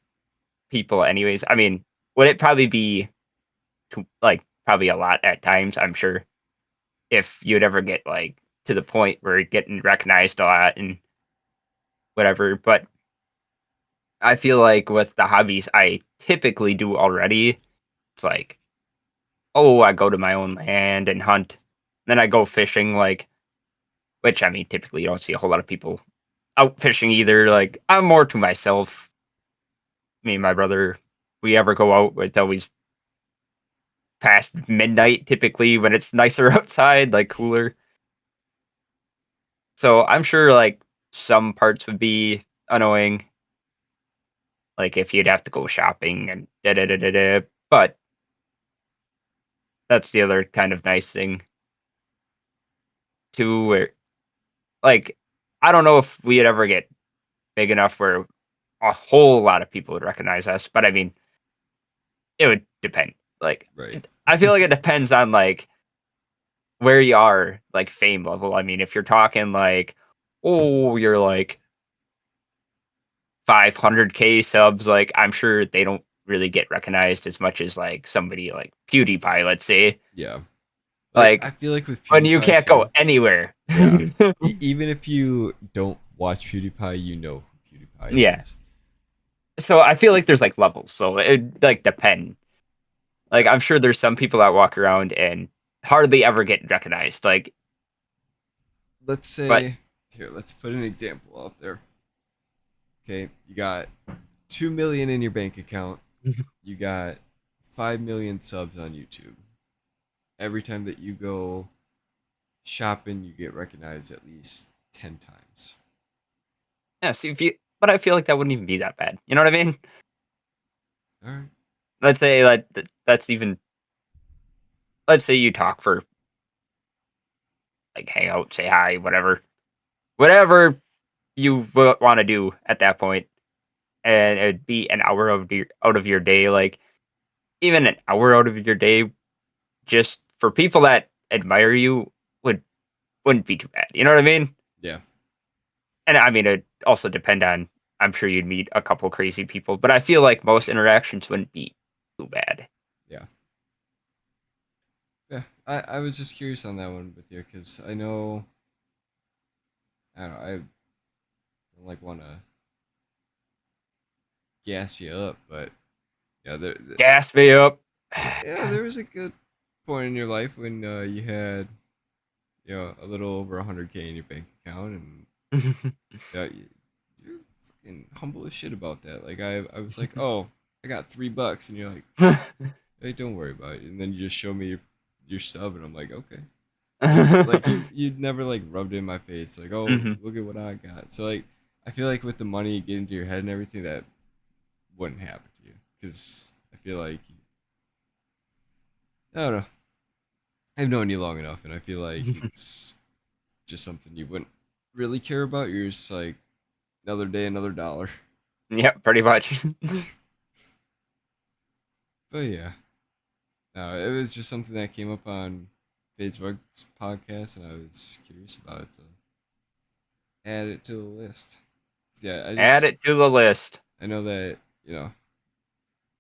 people anyways. I mean, would it probably be like probably a lot at times, I'm sure, if you'd ever get like to the point where you're getting recognized a lot and whatever. But I feel like with the hobbies I typically do already, it's like, oh, I go to my own land and hunt. Then I go fishing, like, which I mean, typically you don't see a whole lot of people out fishing either. Like, I'm more to myself. Me and my brother, we ever go out, it's always past midnight, typically when it's nicer outside, like cooler. So I'm sure like some parts would be annoying, like if you'd have to go shopping and da da da da da. But that's the other kind of nice thing too, where like I don't know if we'd ever get big enough where a whole lot of people would recognize us, but I mean, it would depend. Like,
Right.
I feel like it depends on like where you are, like fame level. I mean, if you're talking like, oh, you're like 500K subs, like I'm sure they don't really get recognized as much as like somebody like PewDiePie, let's say.
Yeah. Like, I
Like
feel like with
when you
PewDiePie
can't go
too.
anywhere.
Yeah. Even if you don't watch PewDiePie, you know who PewDiePie
Yeah.
is.
So I feel like there's like levels. So it like depend. Like
Yeah.
I'm sure there's some people that walk around and hardly ever get recognized. Like,
Let's
but
say, here, let's put an example out there. Okay, you got 2 million in your bank account. You got 5 million subs on YouTube. Every time that you go shopping, you get recognized at least 10 times.
yeah, see if you but I feel like that wouldn't even be that bad. You know what I mean?
All right.
Let's say like that's even let's say you talk for like hang out, say hi, whatever. Whatever you want to do at that point, and it'd be an hour of out of your day, like even an hour out of your day, just for people that admire you wouldn't be too bad. You know what I mean?
Yeah.
And I mean, it also depend on. I'm sure you'd meet a couple crazy people, but I feel like most interactions wouldn't be too bad.
Yeah. Yeah. I was just curious on that one with you because I know, I don't know, don't like want to gas you up, but yeah,
Gas me up.
yeah, there was a good point in your life when you had a little over 100K in your bank account, and yeah, you're fucking humble as shit about that. Like I was like, oh, I got $3, and you're like, hey, don't worry about it. And then you just show me your stub, and I'm like, okay. Like you'd never like rubbed it in my face, like, oh,
Mhm.
look at what I got. So like, I feel like with the money getting to your head and everything, that wouldn't happen to you, because I feel like I don't know. I've known you long enough, and I feel like it's just something you wouldn't really care about. You're just like another day, another dollar.
Yeah, pretty much.
But yeah, no, it was just something that came up on Facebook's podcast, and I was curious about it, so add it to the list. Yeah,
Add it to the list.
I know that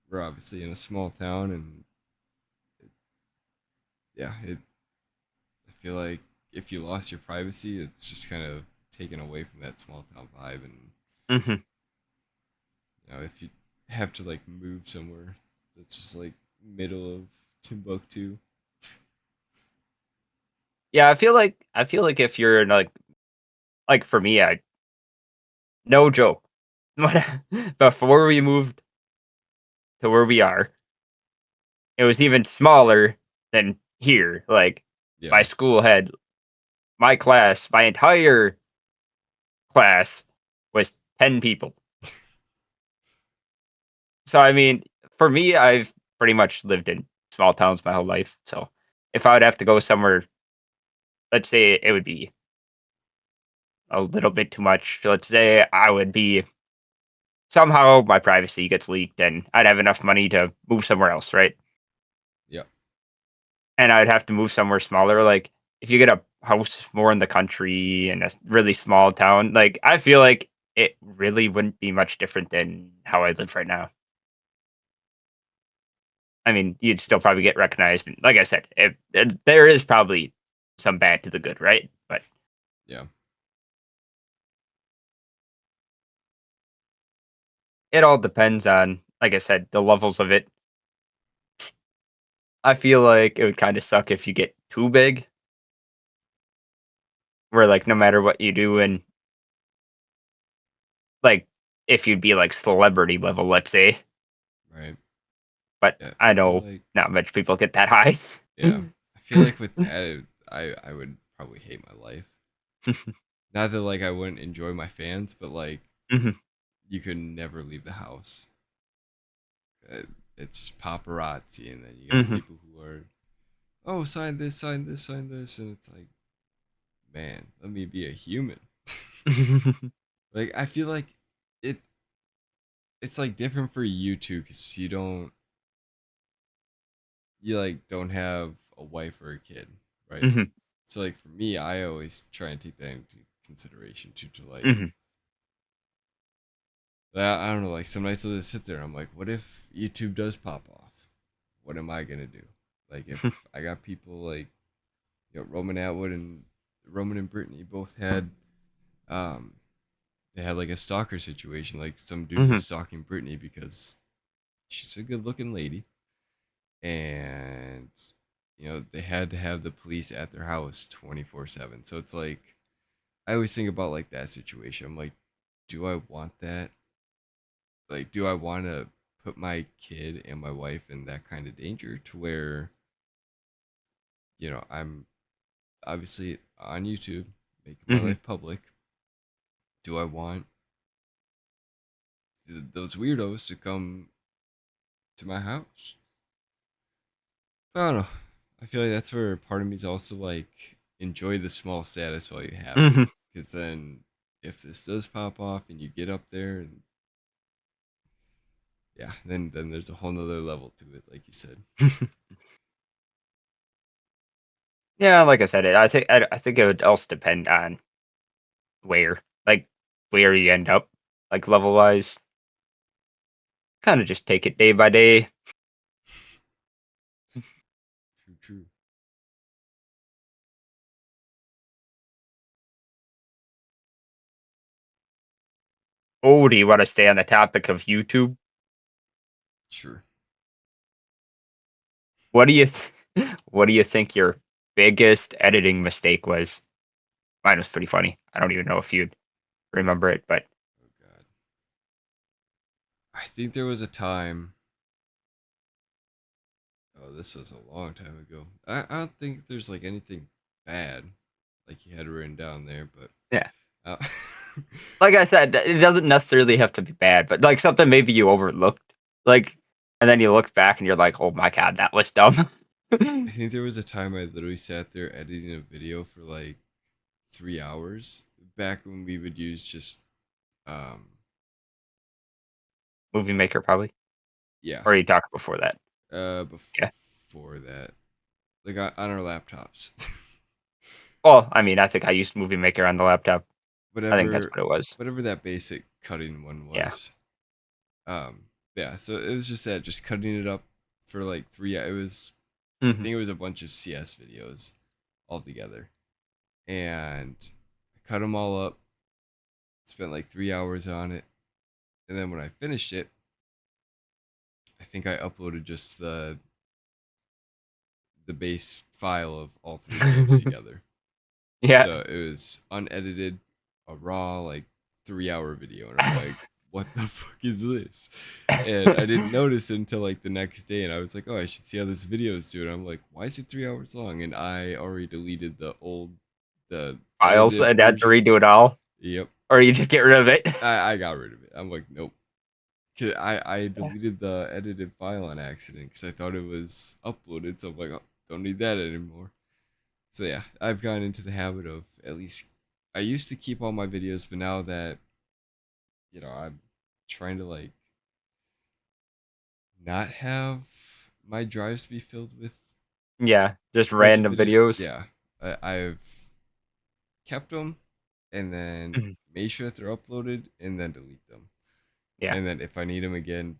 we're obviously in a small town, and yeah, I feel like if you lost your privacy, it's just kind of taken away from that small town vibe, and
Mhm.
if you have to like move somewhere that's just like middle of Timbuktu.
Yeah, I feel like if you're in like for me, I no joke. Before we moved to where we are, it was even smaller than here. Like my
Yeah,
school had my class, my entire class was 10 people. So I mean, for me, I've pretty much lived in small towns my whole life. So if I would have to go somewhere, let's say it would be a little bit too much. Let's say I would be somehow my privacy gets leaked and I'd have enough money to move somewhere else, right?
yeah,
And I'd have to move somewhere smaller. Like if you get a house more in the country in a really small town, like I feel like it really wouldn't be much different than how I live right now. I mean, you'd still probably get recognized. And like I said, there is probably some bad to the good, right? But
yeah.
it all depends on, like I said, the levels of it. I feel like it would kind of suck if you get too big, where like no matter what you do, and like if you'd be like celebrity level, let's say.
Right.
But
Yeah, I
I
feel
know
like
not much people get that high.
yeah, I feel like with that, I would probably hate my life. Not that like I wouldn't enjoy my fans, but like
Mhm,
you could never leave the house. Uh, It's just paparazzi, and then you got
mhm.
people who are, oh, sign this, sign this, sign this, and it's like, man, let me be a human. Like I feel like it it's like different for you too, because you like don't have a wife or a kid, right?
Mhm,
So like for me, I always try and take that into consideration too, to like,
mhm.
I don't know, like some nights I'll just sit there, I'm like, what if YouTube does pop off? What am I gonna do? Like if I got people like, Roman Atwood and Roman and Brittany both had um they had like a stalker situation, like some dude was
Mhm,
stalking Brittany because she's a good looking lady, and they had to have the police at their house 24/7. So it's like I always think about like that situation. I'm like, do I want that? Like, do I want to put my kid and my wife in that kind of danger to where I'm obviously on YouTube making my
Mhm.
life public? Do I want those weirdos to come to my house? I don't know. I feel like that's where part of me is also like enjoy the small status while you have it,
Mhm.
because then if this does pop off and you get up there, and yeah, then there's a whole nother level to it, like you said.
Yeah, like I said, I think it would also depend on where, like, where you end up, like, level-wise. Kinda just take it day by day.
True, true.
Oh, do you want to stay on the topic of YouTube?
Sure.
What do you what do you think your biggest editing mistake was? Mine was pretty funny. I don't even know if you'd remember it, but
Oh God. I think there was a time. Oh, this was a long time ago. I don't think there's like anything bad, like you had written down there, but
yeah.
uh,
Like I said, it doesn't necessarily have to be bad, but like something maybe you overlooked. Like and then you look back and you're like, "Oh my god, that was dumb."
I think there was a time I literally sat there editing a video for like 3 hours back when we would use just um
Movie Maker probably.
yeah
Or you talked before that. Yeah.
before that, like on our laptops.
Well, I mean, I think I used Movie Maker on the laptop. I think that's
whatever
what it was.
whatever that basic cutting one
Yeah.
was. Yeah, so it was just that, just cutting it up for like it was, I
Mhm.
think it was a bunch of CS videos all together, and I cut them all up, spent like 3 hours on it, and then when I finished it, I think I uploaded just the base file of all three clips together.
Yeah.
So it was unedited, a raw like 3 hour video, and I'm like, what the fuck is this? And I didn't notice it until like the next day, and I was like, oh, I should see how this video is doing. I'm like, why is it 3 hours long? And I already deleted the
Files
edited
and had to
version.
redo it all,
Yep,
or you just get rid of it.
I got rid of it. I'm like, nope. 'Cause I deleted the edited file on accident because I thought it was uploaded. So I'm like, oh, don't need that anymore. So yeah, I've gotten into the habit of, at least I used to keep all my videos, but now that I'm trying to like not have my drives be filled with
Yeah, just
a bunch of
random
videos.
videos.
Yeah, I've kept them and then
Mhm.
made sure that they're uploaded and then delete them.
Yeah.
And then if I need them again,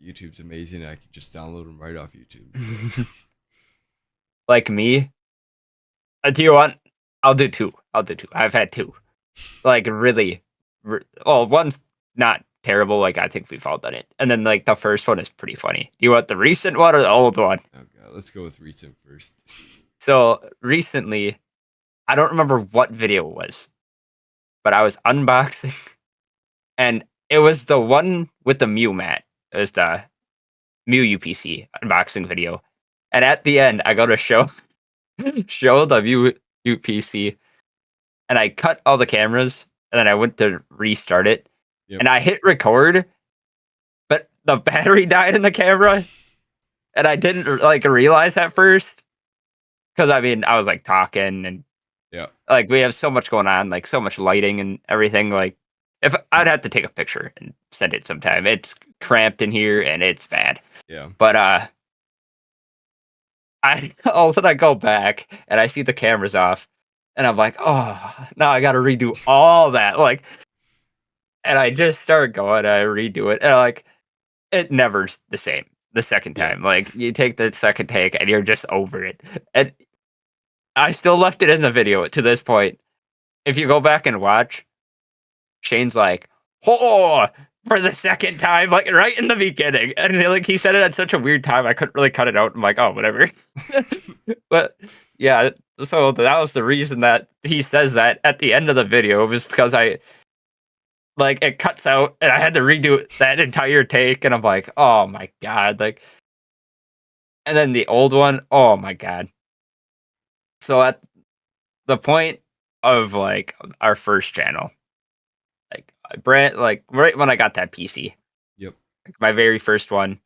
YouTube's amazing. I can just download them right off YouTube. So
Like me, do you want? I'll do two. I'll do two. I've had two. Like really, well, one's not terrible. Like I think we've all done it, and then like the first one is pretty funny. Do you want the recent one or the old one?
oh god, let's go with recent first.
So recently, I don't remember what video it was, but I was unboxing, and it was the one with the Mew mat. It was the Mew UPC unboxing video, and at the end, I go to show the Mew UPC, and I cut all the cameras, and then I went to restart it,
Yep.
and I hit record, but the battery died in the camera, and I didn't like realize at first because I mean I was like talking and
Yeah.
like we have so much going on, like so much lighting and everything. Like if I'd have to take a picture and send it sometime. It's cramped in here and it's bad.
Yeah.
But I all of a sudden I go back and I see the cameras off, and I'm like, oh, now I got to redo all that. Like, and I just start going, I redo it, and like it never's the same the second
Yeah.
time. Like you take the second take and you're just over it. And I still left it in the video to this point. If you go back and watch, Shane's like, "Oh," for the second time, like right in the beginning, and like he said it at such a weird time, I couldn't really cut it out. I'm like, "Oh, whatever." But yeah, so that was the reason that he says that at the end of the video was because I like it cuts out and I had to redo that entire take, and I'm like, "Oh my god!" Like, and then the old one, oh my god. So at the point of like our first channel, like brand, like right when I got that PC,
Yep.
like my very first one,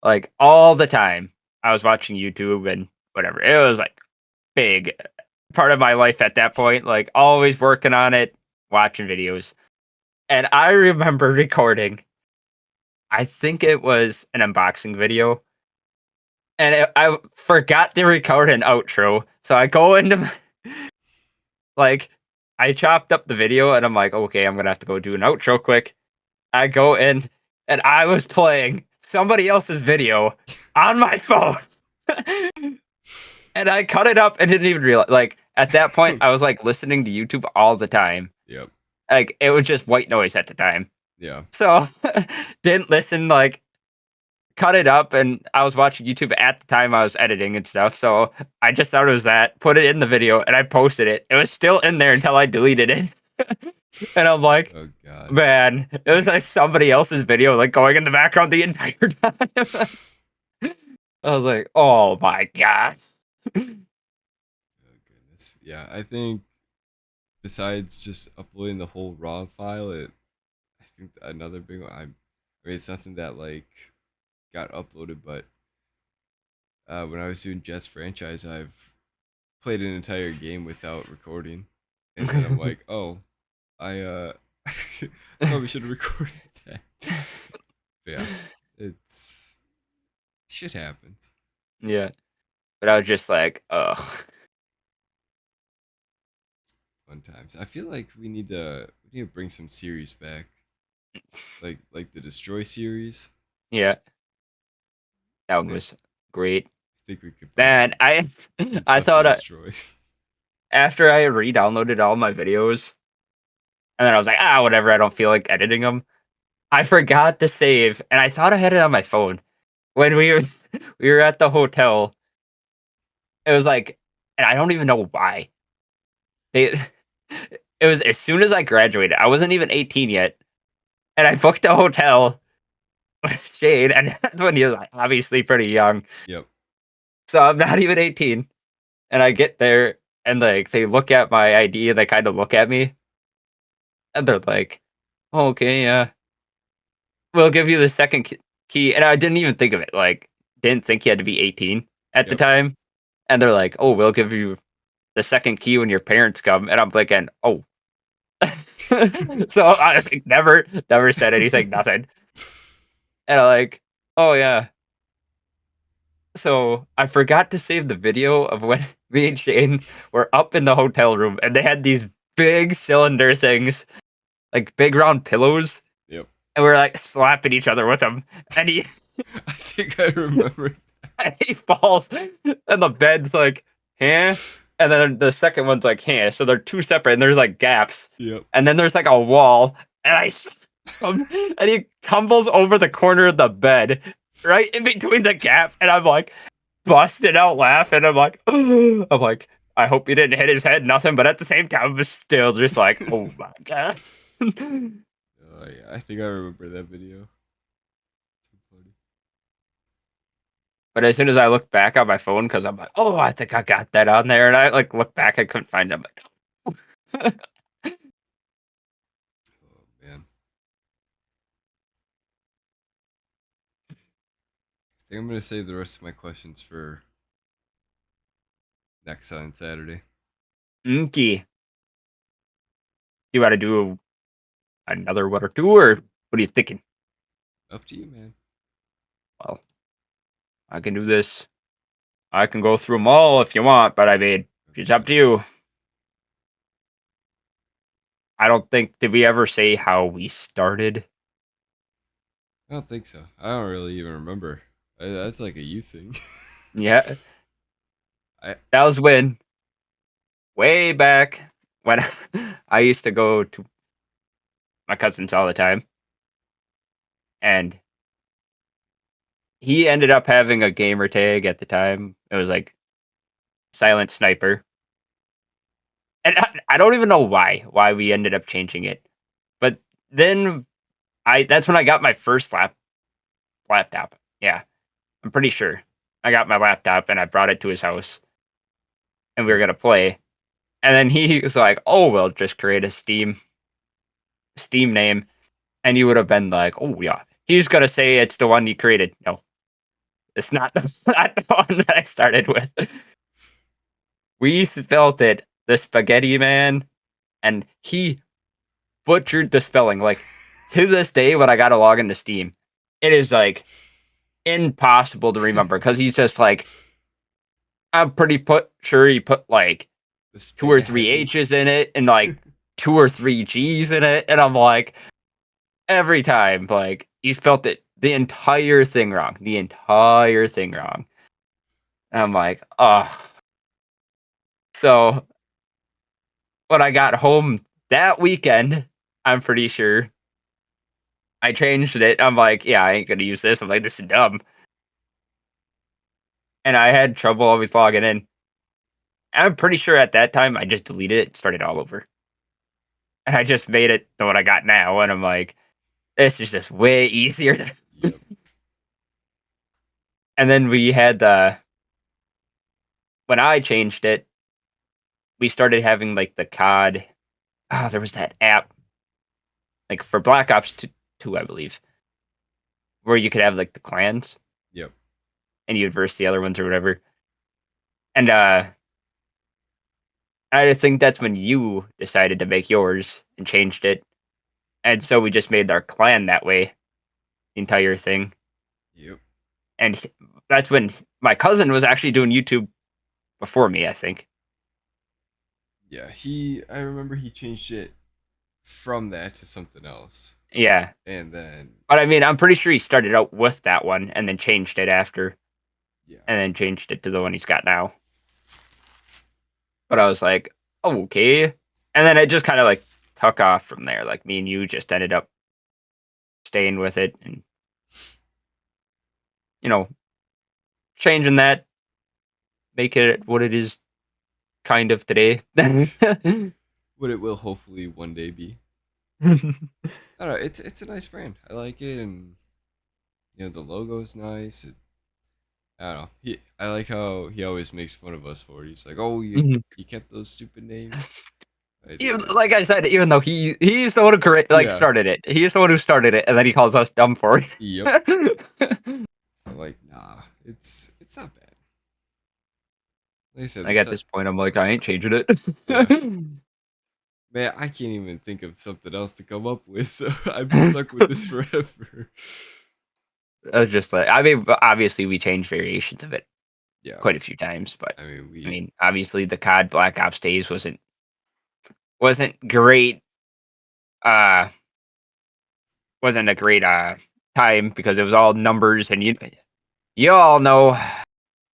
like all the time I was watching YouTube and whatever. It was like big part of my life at that point, like always working on it, watching videos. And I remember recording, I think it was an unboxing video, and I forgot to record an outro. So I go into like I chopped up the video and I'm like, okay, I'm gonna have to go do an outro quick. I go in and I was playing somebody else's video on my phone. And I cut it up and didn't even realize, like at that point I was like listening to YouTube all the time.
Yep.
Like it was just white noise at the time.
Yeah.
So didn't listen, like cut it up, and I was watching YouTube at the time I was editing and stuff. So I just thought it was that, put it in the video, and I posted it. It was still in there until I deleted it. And I'm like,
Oh God.
man, it was like somebody else's video like going in the background the entire time. I was like, oh my gosh.
Oh goodness. Yeah, I think besides just uploading the whole raw file, I think another big one. I mean, it's nothing that like got uploaded, but when I was doing Jets franchise, I've played an entire game without recording, and then I'm like, oh, I I probably should have recorded that. But yeah, it's shit happens.
Yeah. But I was just like, ugh.
Fun times. I feel like we need to bring some series back, like the Destroy series.
Yeah, that
I
one
think
was great.
I think we could bring
Man, I
some
I
stuff to
thought
destroy.
after I re-downloaded all my videos, and then I was like, ah, whatever, I don't feel like editing them. I forgot to save, and I thought I had it on my phone. When we were we were at the hotel, it was like, and I don't even know why. They it was as soon as I graduated. I wasn't even 18 yet, and I booked a hotel with Shane, and when he was like, obviously pretty young,
Yep.
so I'm not even 18. And I get there, and like they look at my ID, and they kind of look at me, and they're like, oh, "Okay, yeah, we'll give you the second key." And I didn't even think of it. Like, didn't think you had to be 18 at the
Yep.
time. And they're like, "Oh, we'll give you the second key when your parents come." And I'm thinking, "Oh." So I was like, never said anything, nothing. And I like, "Oh yeah." So I forgot to save the video of when me and Shane were up in the hotel room, and they had these big cylinder things, like big round pillows,
Yep.
and we are like slapping each other with them. And he
I think I remember.
and he falls, and the bed's like, huh? And then the second one's like, huh? So they're two separate, and there's like gaps,
Yep.
and then there's like a wall, and and he tumbles over the corner of the bed, right in between the gap, and I'm like busted out laughing. I'm like, I'm like, I hope he didn't hit his head, nothing, but at the same time, I'm still just like, oh my god.
Oh yeah, I think I remember that video. Too funny.
But as soon as I look back on my phone, because I'm like, oh, I think I got that on there, and I like look back, I couldn't find it. I'm like,
Oh man, I think I'm gonna save the rest of my questions for next on Saturday.
"Inky, you got to do another one or two, or what are you thinking?"
Up to you, man.
Well, I can do this. I can go through them all if you want, but I mean,
Oh
it's up
God.
to you. I don't think did we ever say how we started?
I don't think so. I don't really even remember. That's like a you thing.
Yeah,
I
that was when way back when I used to go to my cousins all the time, and he ended up having a gamer tag at the time. It was like Silent Sniper, and I don't even know why we ended up changing it. But then I that's when I got my first laptop. Yeah, I'm pretty sure I got my laptop and I brought it to his house, and we were
yep.
gonna play. And then he was like, "Oh, well, just create a Steam name," and you would have been like, "Oh yeah." He's gonna say it's the one you created. No, it's not. That's not the one that I started with. We spelled it the Spaghetti Man, and he butchered the spelling. Like to this day, when I gotta log into Steam, it is like impossible to remember because he's just like, I'm pretty sure he put like
The
two or three
spaghetti.
H's in it and like two or three G's in it, and I'm like, every time, like he spelt it the entire thing wrong, the entire thing wrong. And I'm like, oh. So when I got home that weekend, I'm pretty sure I changed it. I'm like, yeah, I ain't gonna use this. I'm like, this is dumb. And I had trouble always logging in. I'm pretty sure at that time I just deleted it and started all over. And I just made it to what I got now. And I'm like, this is just way easier.
Yep.
And then we had when I changed it, we started having like the COD. Ah, there was that app like for Black Ops 2, I believe, where you could have like the clans
Yep.
and you'd verse the other ones or whatever. And I think that's when you decided to make yours and changed it. And so we just made our clan that way, the entire thing.
Yep.
And that's when my cousin was actually doing YouTube before me, I think.
Yeah. I remember he changed it from that to something else,
Yeah.
and then
But I mean, I'm pretty sure he started out with that one and then changed it after,
yeah.
and then changed it to the one he's got now. But I was like, oh, okay. And then it just kind of like took off from there. Like me and you just ended up staying with it and, you know, changing that, make it what it is kind of today.
What it will hopefully one day be. I don't know. It's a nice brand. I like it, and the logo is nice. I don't know. I like how he always makes fun of us for it. He's like, "Oh,
Mhm.
you kept those stupid names."
Even, like I
It's
said, even though he's the one who
yeah.
started it, he's the one who started it, and then he calls us dumb for
Yep.
it.
I'm like, nah, it's not bad. Like I said,
Like at this point, I'm like, I ain't changing it.
yeah, man, I can't even think of something else to come up with, so I've been stuck with this forever.
I was just like, I mean, obviously we changed variations of it
Yeah,
quite a few times, but
I mean,
I mean, obviously the COD Black Ops days wasn't great. Uh, wasn't a great time because it was all numbers, and you all know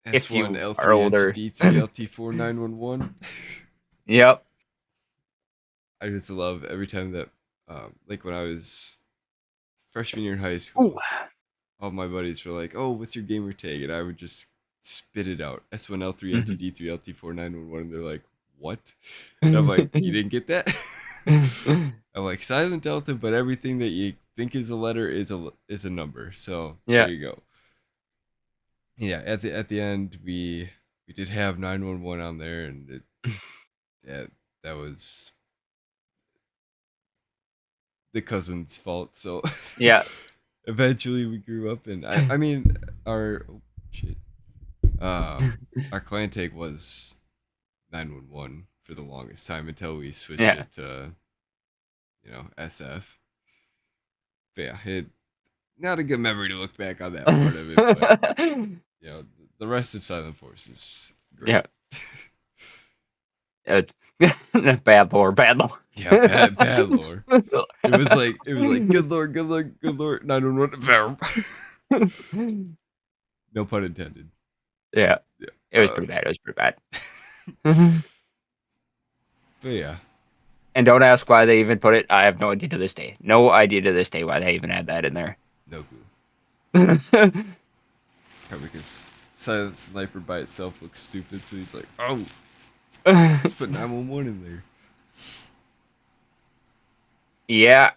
if
S1
you are
L3
older.
NTD 3 LT4 911.
Yep.
I just love every time that, like when I was freshman year in high
Ooh.
school, all my buddies were like, "Oh, what's your gamer tag?" And I would just spit it out: S1L3
Mhm.
NTD3 LT4 911. And they're like, "What?" And I'm like, "You didn't get that?" I'm like, "Silent Delta, but everything that you think is a letter is a number." So there
Yeah.
you go. Yeah, at the end we did have 911 on there, and that was the cousin's fault. So
Yeah.
eventually we grew up, and I mean our oh, shit um our clan tag was 911 for the longest time until we switched
Yeah.
it to SF. But yeah, not a good memory to look back on that part of it, but the rest of Silent Force is
Yeah.
great.
Uh, bad lore, bad lore.
Yeah, bad lore. It was like good lord, good lord, 911. No pun intended.
Yeah,
Yeah.
it was pretty bad. It was pretty bad.
But yeah,
And don't ask why they even put it. I have no idea to this day. No idea to this day why they even had that in there.
no clue. Probably because Silent Sniper by itself looks stupid, so he's like, oh, let's put 911 in there.
Yeah,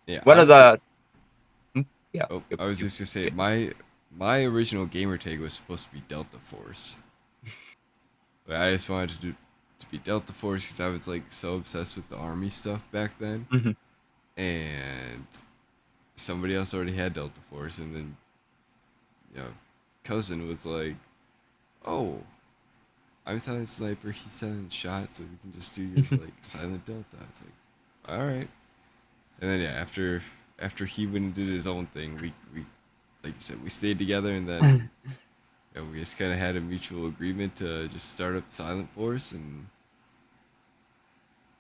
Yeah,
one of
honestly,
the yeah.
oh, I was just gonna say my original gamer tag was supposed to be Delta Force, but I just wanted to be Delta Force because I was like so obsessed with the army stuff back then,
Mhm.
and somebody else already had Delta Force, and then cousin was like, oh, I'm Silent Sniper, he's Silent Shot, so we can just do your like Silent Delta. I was like, all right. And then yeah, after he went and did his own thing, we like you said, we stayed together, and then we just kind of had a mutual agreement to just start up Silent Force, and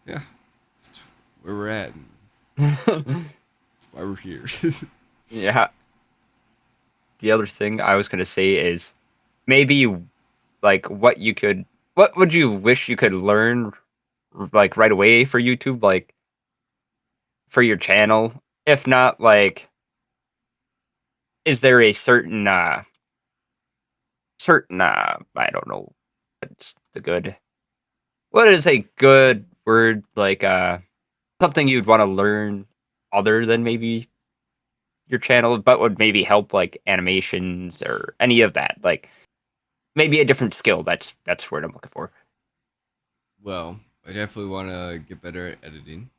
yeah, that's where we're at, and why we're here.
Yeah. The other thing I was gonna say is maybe like what would you wish you could learn like right away for YouTube? Like for your channel? If not, like, is there a certain I don't know what's the good what is a good word like something you'd want to learn other than maybe your channel, but would maybe help like animations or any of that, like maybe a different skill. That's what I'm looking for.
Well, I definitely want to get better at editing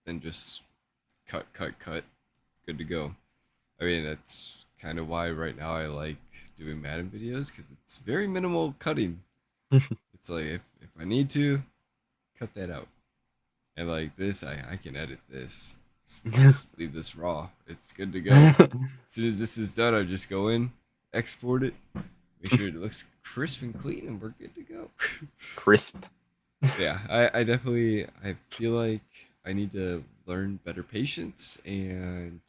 than just cut, cut, cut. Good to go. I mean, that's kind of why right now I like doing Madden videos because it's very minimal cutting. It's like if I need to, cut that out. And like this, I can edit this. Just leave this raw. It's good to go. As soon as this is done, I just go in, export it, make sure it looks crisp and clean, and we're good to go.
Crisp.
Yeah, I definitely I feel like I need to learn better patience and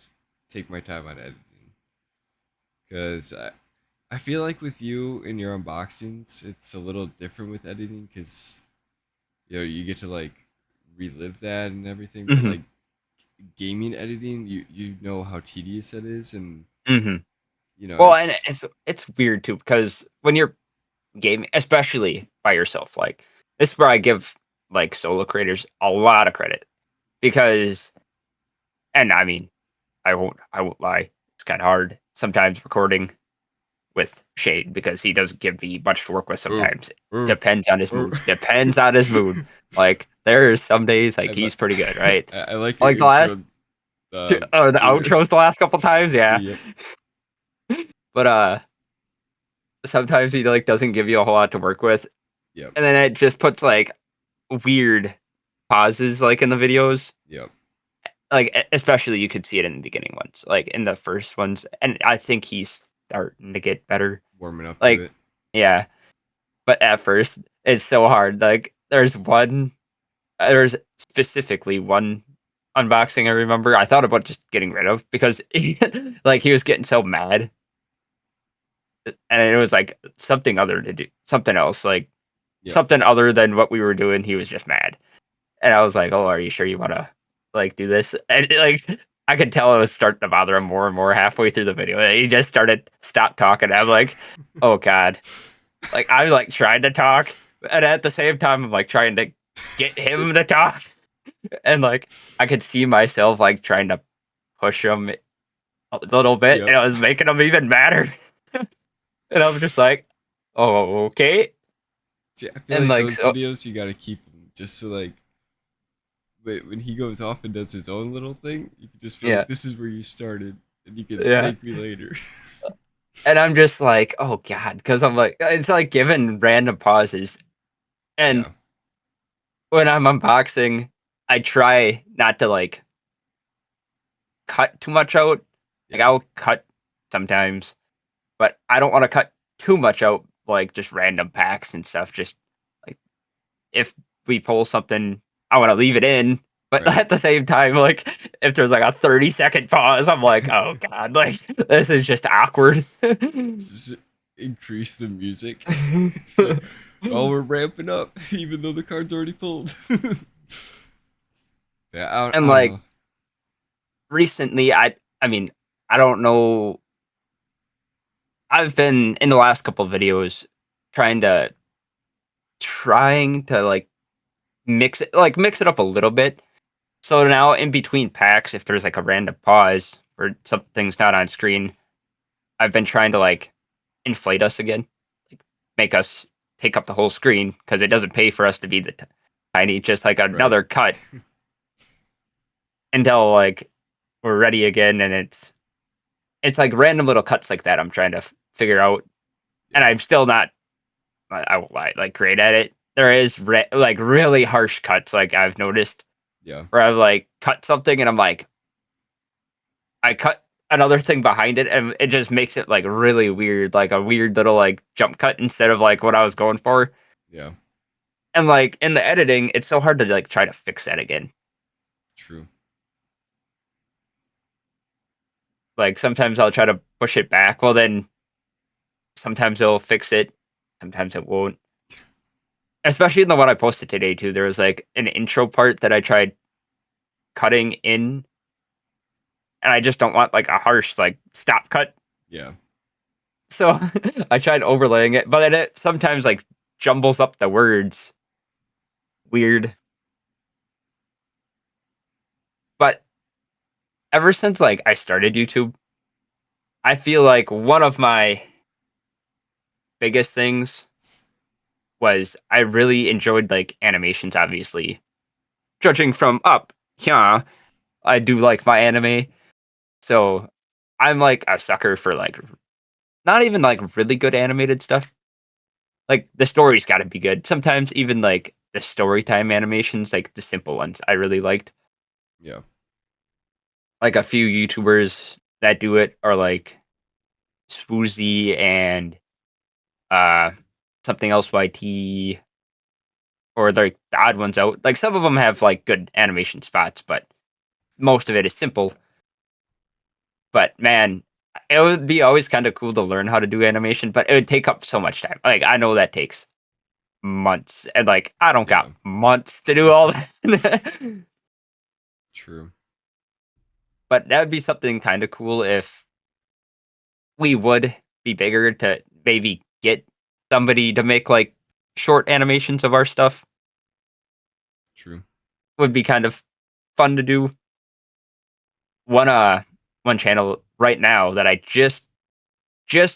take my time on editing because I feel like with you in your unboxings, it's a little different with editing because you get to like relive that and everything, but
Hmm.
like gaming editing, you know how tedious that is, and
Hmm. Well, and
it's
it's weird too because when you're gaming, especially by yourself, like this is where I give like solo creators a lot of credit because, and I mean, I won't lie, it's kind of hard sometimes recording with Shade because he doesn't give me much to work with
er,
sometimes.
er,
Depends on his
er.
mood. Depends on his mood. Like there are some days
I,
like
li-
he's pretty good, right?
I like your
Like the last
intro.
the
Intro.
outros the last couple times, yeah.
Yep.
But sometimes he like doesn't give you a whole lot to work with,
Yep.
and then it just puts like weird pauses like in the videos.
Yep.
Like especially you could see it in the beginning ones, like in the first ones, and I think he's starting to get better.
Warming up to
Like
it.
yeah, but at first it's so hard. Like there's specifically one unboxing I remember I thought about just getting rid of because like he was getting so mad, and it was like something other to do something else, like
Yep.
something other than what we were doing. He was just mad, and I was like, "Oh, are you sure you want to like do this?" And like I could tell it was starting to bother him more and more halfway through the video. He just started stop talking. I'm like, "Oh God!" Like I'm like trying to talk, and at the same time, I'm like trying to get him to talk, and like I could see myself like trying to push him a little bit,
Yep.
and I was making him even madder. And I'm just like, "Oh, okay."
See, I feel
And
like
like
those
so,
videos you gotta keep them just so like when he goes off and does his own little thing, you can just feel
yeah,
like this is where you started, and you can
yeah.
thank me later.
And I'm just like, "Oh God," because I'm like, it's like giving random pauses. And
Yeah.
when I'm unboxing, I try not to like cut too much out. Like
Yeah.
I'll cut sometimes, but I don't want to cut too much out, like just random packs and stuff. Just like if we pull something, I want to leave it in. But
Right.
at the same time, like if there's like a 30-second pause, I'm like, oh God, like this is just awkward.
Just increase the music. It's like, oh, we're ramping up, even though the card's already pulled. Yeah,
And
I don't
like
know.
recently, I mean, I don't know. I've been in the last couple of videos trying to like mix it up a little bit. So now in between packs, if there's like a random pause or something's not on screen, I've been trying to like inflate us again, like make us take up the whole screen because it doesn't pay for us to be the tiny, just like
Right.
another cut until like we're ready again, and it's like random little cuts like that I'm trying to figure out, and
Yeah.
I'm still not I won't lie, like great at it. There is like really harsh cuts, like I've noticed
Yeah.
where I've like cut something and I'm like I cut another thing behind it and it just makes it like really weird, like a weird little like jump cut instead of like what I was going for.
Yeah.
And like in the editing, it's so hard to like try to fix that again.
True.
Like sometimes I'll try to push it back. Well, then sometimes it'll fix it, sometimes it won't. Especially in the one I posted today too. There was like an intro part that I tried cutting in, and I just don't want like a harsh like stop cut.
Yeah.
So I tried overlaying it, but then it sometimes like jumbles up the words weird. But ever since like I started YouTube, I feel like one of my biggest things was I really enjoyed like animations, obviously. Judging from up, yeah, I do like my anime. So I'm like a sucker for like not even like really good animated stuff. Like the story's gotta be good. Sometimes even like the story time animations, like the simple ones, I really liked.
Yeah.
Like a few YouTubers that do it are like Swoozy and uh something else YT or like the odd ones out. Like some of them have like good animation spots, but most of it is simple. But man, it would be always kind of cool to learn how to do animation, but it would take up so much time. Like I know that takes months, and like I don't got
Yeah.
months to do all that.
True.
But that would be something kind of cool if we would be bigger to maybe get somebody to make like short animations of our stuff.
True.
Would be kind of fun to do. One one channel right now that I just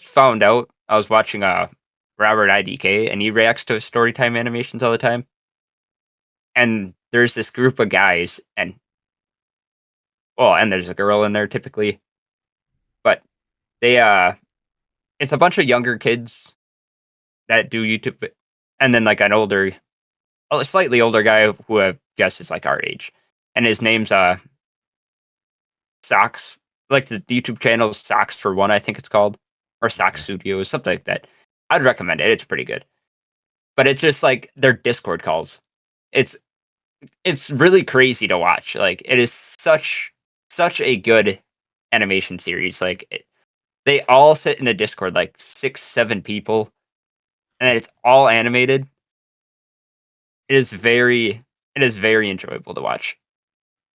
found out. I was watching Robert IDK, and he reacts to storytime animations all the time. And there's this group of guys, and well, and there's a girl in there typically, but they it's a bunch of younger kids that do YouTube, and then like an older, a slightly older guy who I guess is like our age, and his name's Socks. Like the YouTube channel is Socks for One, I think it's called, or Socks
Okay.
Studios, something like that. I'd recommend it. It's pretty good. But it's just like their Discord calls. It's it's really crazy to watch. Like it is such a good animation series. Like they all sit in a Discord, like 6, 7 people, and it's all animated. It is very enjoyable to watch.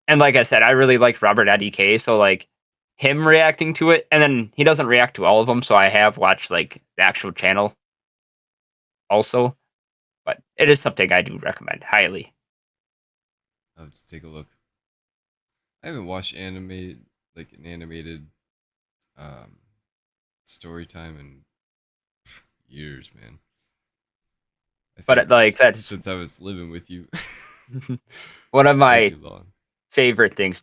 And like I said, I really like Robert IDK, so like him reacting to it, and then he doesn't react to all of them, so I have watched like the actual channel also. But it is something I do recommend highly.
I'll have to take a look. I haven't watched anime like an animated um story time in years, man. I
But
think
like that's
since I was living with you.
one of
Way
my
too long.
favorite things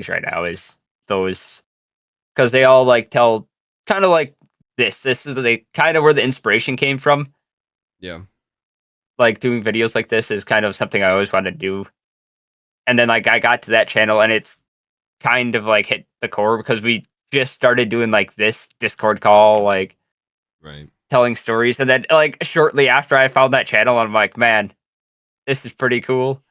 right now is those because they all like tell kind of like this is they kind of where the inspiration came from.
Yeah.
Like doing videos like this is kind of something I always wanted to do, and then like I got to that channel and it's kind of like hit the core because we just started doing like this Discord call, like
Right.
telling stories, and then like shortly after I found that channel, I'm like, man, this is pretty cool.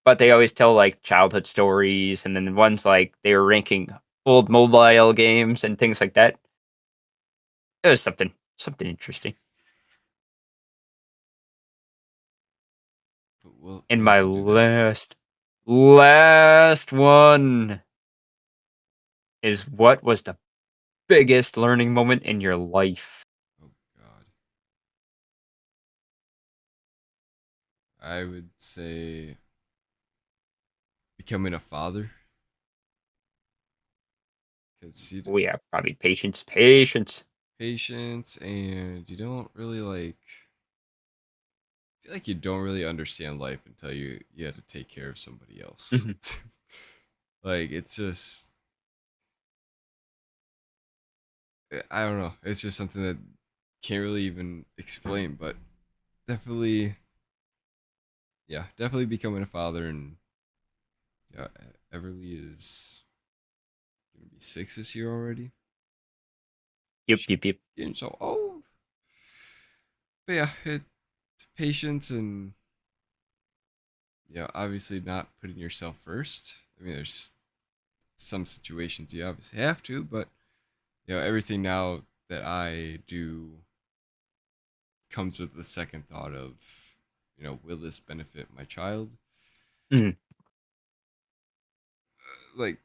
But they always tell like childhood stories, and then ones like they were ranking old mobile games and things like that. It was something interesting.
But we'll
And
have
my
to do that.
last one is what was the biggest learning moment in your life?
Oh God. I would say becoming a father. Because you
Oh yeah, probably patience, patience.
patience and you don't really like feel like you don't really understand life until you have to take care of somebody else.
Mhm.
Like it's just I don't know. It's just something that can't really even explain, but definitely yeah, definitely becoming a father and yeah, Everly is gonna be 6 this year already.
Yep,
She's
yep, yep.
getting so old. But yeah, patience and obviously not putting yourself first. I mean, there's some situations you obviously have to, but everything now that I do comes with the second thought of, will this benefit my child?
Mhm.
like,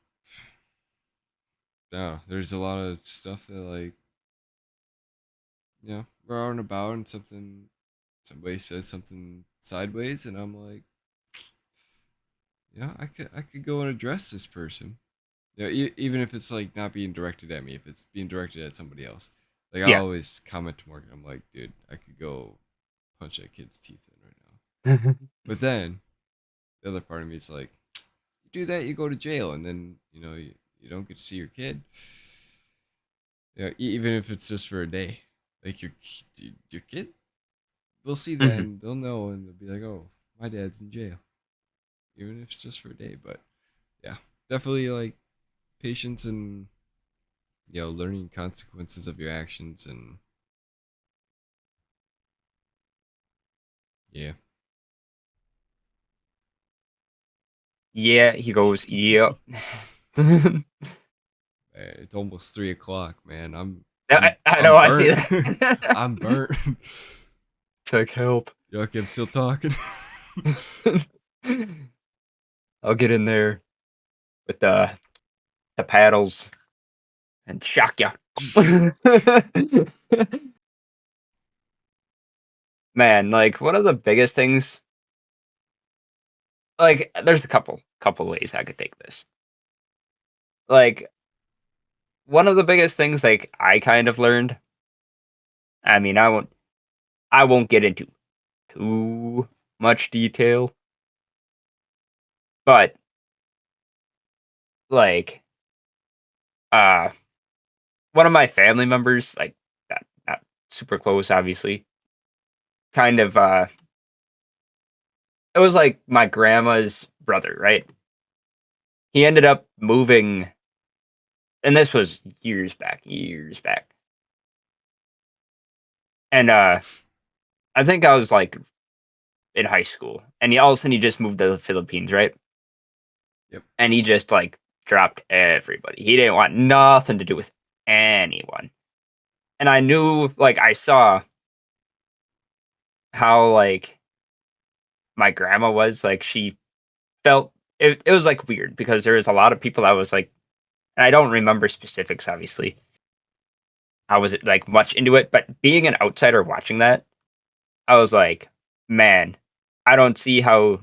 no, there's a lot of stuff that like, we're out and about and somebody says something sideways, and I'm like, I could go and address this person. Yeah, even if it's like not being directed at me, if it's being directed at somebody else. Like I
Yeah.
always comment to Morgan, I'm like, dude, I could go punch that kid's teeth in right now. But then the other part of me is like, you do that, you go to jail, and then you don't get to see your kid. Yeah, even if it's just for a day, like your kid, will see that
Mhm.
and they'll know and they'll be like, oh, my dad's in jail, even if it's just for a day. But yeah, definitely like patience and learning consequences of your actions and yeah.
Yeah, he goes, yep.
It's almost 3 o'clock, man. I'm
I,
I'm
I
I'm
know, I see
burnt.
that.
I'm burnt.
It's like, help.
Okay, I'm still talking.
I'll get in there with the paddles and shock ya. Man, like one of the biggest things, like there's a couple ways I could take this. Like one of the biggest things like I kind of learned, I mean, I won't get into too much detail, but like uh one of my family members, like not super close obviously, kind of it was like my grandma's brother, right? He ended up moving, and this was years back. And I think I was like in high school, and all of a sudden he just moved to the Philippines, right?
Yep.
And he just like dropped everybody. He didn't want nothing to do with anyone. And I knew, like, I saw how like my grandma was like she felt it was like weird because there was a lot of people that was like, and I don't remember specifics obviously. I was like much into it, but being an outsider watching that, I was like, man, I don't see how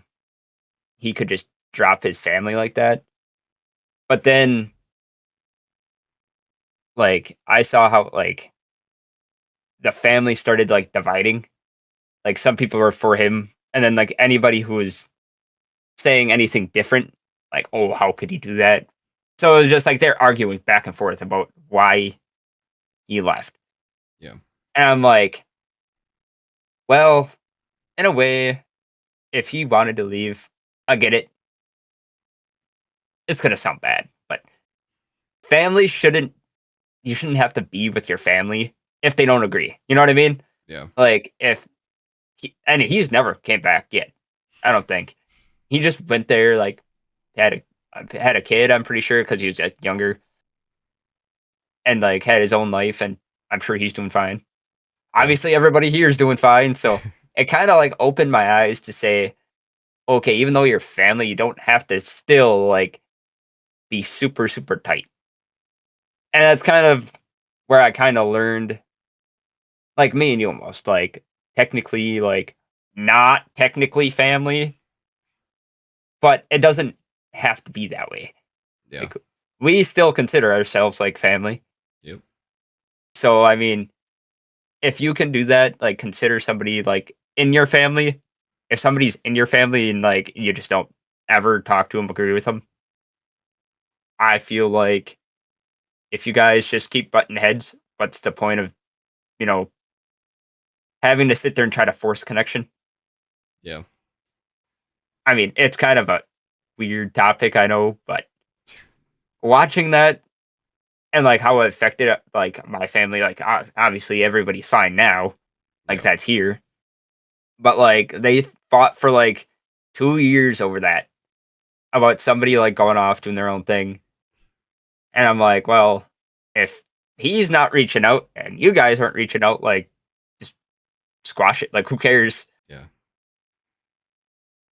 he could just drop his family like that. But then like I saw how like the family started like dividing. Like some people were for him, and then like anybody who was saying anything different, like, oh, how could he do that? So it was just like they're arguing back and forth about why he left.
Yeah.
And I'm like, well, in a way, if he wanted to leave, I get it. It's gonna sound bad, but family shouldn't you shouldn't have to be with your family if they don't agree. You know what I mean?
Yeah.
Like if and he's never came back yet. I don't think. He just went there like had had a kid, I'm pretty sure, because he was younger, and like had his own life, and I'm sure he's doing fine.
Yeah.
Obviously everybody here is doing fine, so it kind of like opened my eyes to say, okay, even though you're family, you don't have to still like be super tight. And that's kind of where I kind of learned, like me and you almost, like technically, like not technically family, but it doesn't have to be that way.
Yeah.
Like we still consider ourselves like family.
Yep.
So I mean, if you can do that, like consider somebody like in your family. If somebody's in your family and like you just don't ever talk to them, agree with them, I feel like if you guys just keep butting heads, what's the point of, you know, having to sit there and try to force connection?
Yeah.
I mean, it's kind of a weird topic, I know, but watching that and like how it affected like my family, like obviously everybody's fine now, like
Yeah.
that's here, but like they fought for like 2 years over that about somebody like going off doing their own thing, and I'm like, well, if he's not reaching out and you guys aren't reaching out, like just squash it. Like who cares?
Yeah.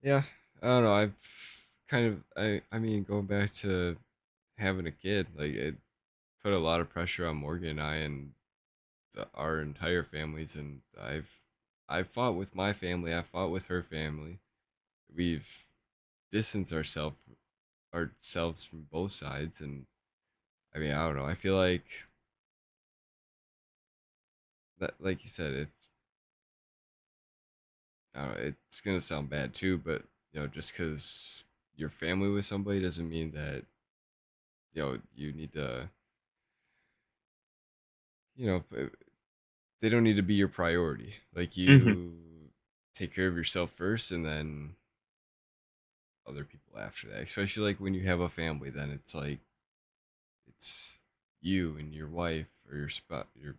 Yeah. I don't know. I've kind of I mean going back to having a kid, like it put a lot of pressure on Morgan and I and our entire families, and I've fought with my family, I fought with her family. We've distanced ourselves from both sides, and I mean I don't know. I feel like that, like you said, if I don't know, it's gonna sound bad too, but just because you're family with somebody doesn't mean that you need to they don't need to be your priority. Like
Hmm.
you take care of yourself first, and then other people after that. Especially like when you have a family, then it's like it's you and your wife or your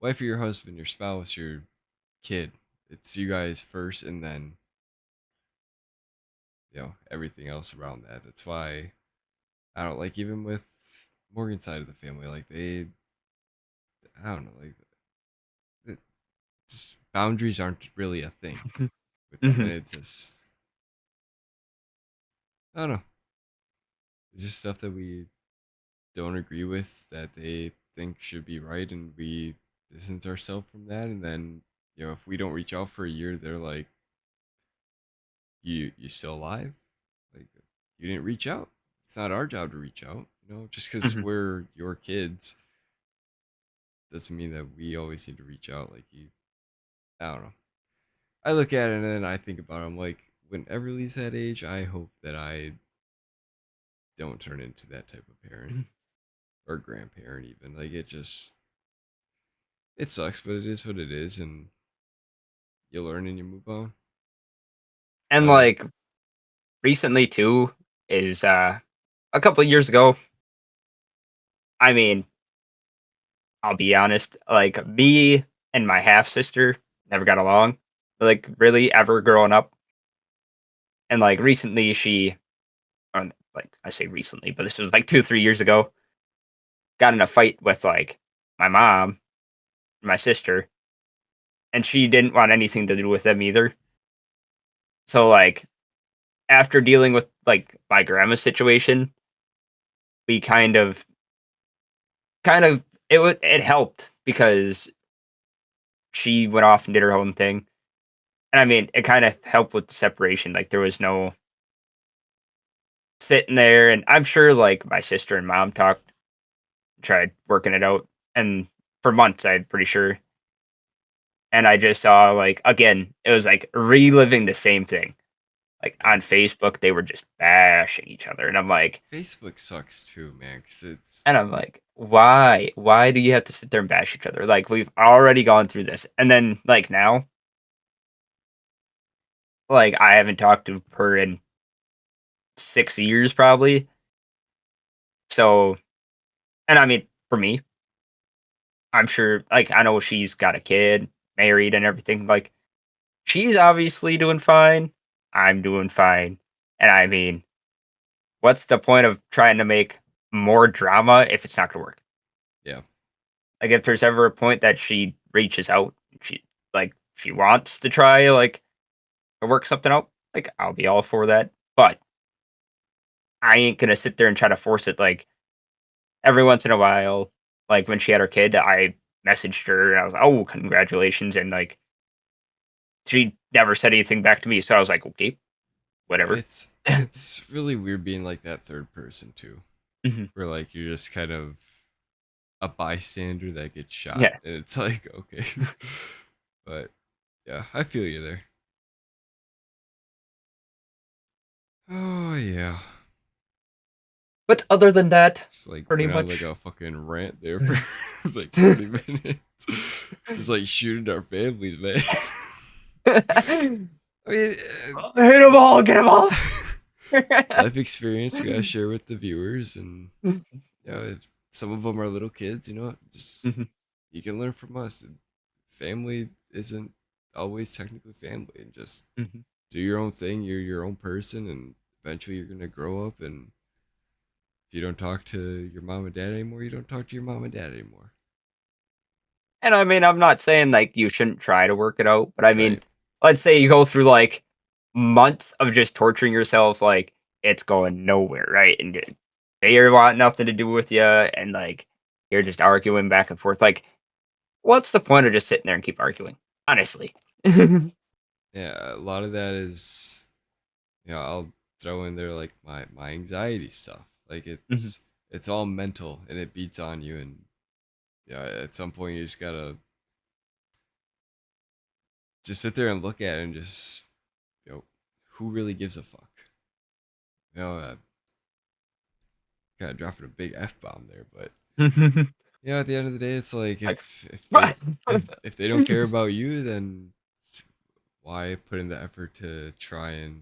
wife or your husband, your spouse, your kid. It's you guys first, and then everything else around that. That's why I don't like, even with Morgan's side of the family, like I don't know, like it, just boundaries aren't really a thing with them,
Hmm.
and it just I don't know. It's just stuff that we don't agree with that they think should be right, and we distance ourselves from that. And then if we don't reach out for a year, they're like, you still alive? Like, you didn't reach out. It's not our job to reach out. Just because
Hmm.
we're your kids doesn't mean that we always need to reach out. Like, I don't know. I look at it and then I think about it. I'm like, when Everly's that age, I hope that I don't turn into that type of parent or grandparent. Even like, it sucks, but it is what it is, and you learn and you move on.
And
But
like recently too is a couple of years ago. I mean, I'll be honest, like me and my half sister never got along, like really ever growing up. And like recently, like I say recently, but this was like 2, 3 years ago, got in a fight with like my mom, and my sister, and she didn't want anything to do with them either. So like after dealing with like my grandma's situation, we kind of it helped because she went off and did her own thing. And I mean, it kind of helped with the separation. Like there was no sitting there, and I'm sure like my sister and mom tried working it out, and for months I'm pretty sure. And I just saw like again, it was like reliving the same thing. Like
yeah,
on Facebook, they were just bashing each other, and
Facebook sucks too, man. Cause it's
I'm like, why? Why do you have to sit there and bash each other? Like we've already gone through this, and then like now, like I haven't talked to her in 6 years probably. So, and I mean, for me, I'm sure, like, I know she's got a kid, married, and everything. Like, she's obviously doing fine. I'm doing fine. And I mean, what's the point of trying to make more drama if it's not going to work?
yeah,
Like, if there's ever a point that she reaches out, she she wants to try to work something out, like I'll be all for that. But I ain't gonna sit there and try to force it. Like every once in a while, like when she had her kid, I messaged her and I was like, "Oh, congratulations!" And like she never said anything back to me, so I was like, "Okay,
yeah.
whatever."
It's really weird being like that third person too,
Mhm.
where like you're just kind of a bystander that gets shot,
Yeah.
and it's like okay, but yeah, I feel you there. Oh yeah,
But other than that,
just like
pretty
went on like
much.
a fucking rant there for like 20 minutes, just like shooting our families, man.
Hit
I mean,
'em all, get 'em all.
life experience we gotta share with the viewers, and if some of them are little kids, just
Mhm,
you can learn from us. And family isn't always technically family, and just
mhm.
do your own thing. You're your own person, and eventually you're gonna grow up. And if you don't talk to your mom and dad anymore, you don't talk to your mom and dad anymore.
And I mean, I'm not saying like you shouldn't try to work it out, but I mean,
Right?
let's say you go through like months of just torturing yourself, like it's going nowhere, right? And they want nothing to do with you, and like you're just arguing back and forth. Like, what's the point of just sitting there and keep arguing? Honestly.
Yeah, a lot of that is, I'll throw in there like my anxiety stuff. Like
Mhm,
it's all mental and it beats on you, and yeah, at some point you just gotta just sit there and look at it and just, you know, who really gives a fuck? You know, kind of dropping a big f bomb there, but
mhm.
at the end of the day, it's like
Like,
if they don't care about you, then why put in the effort to try and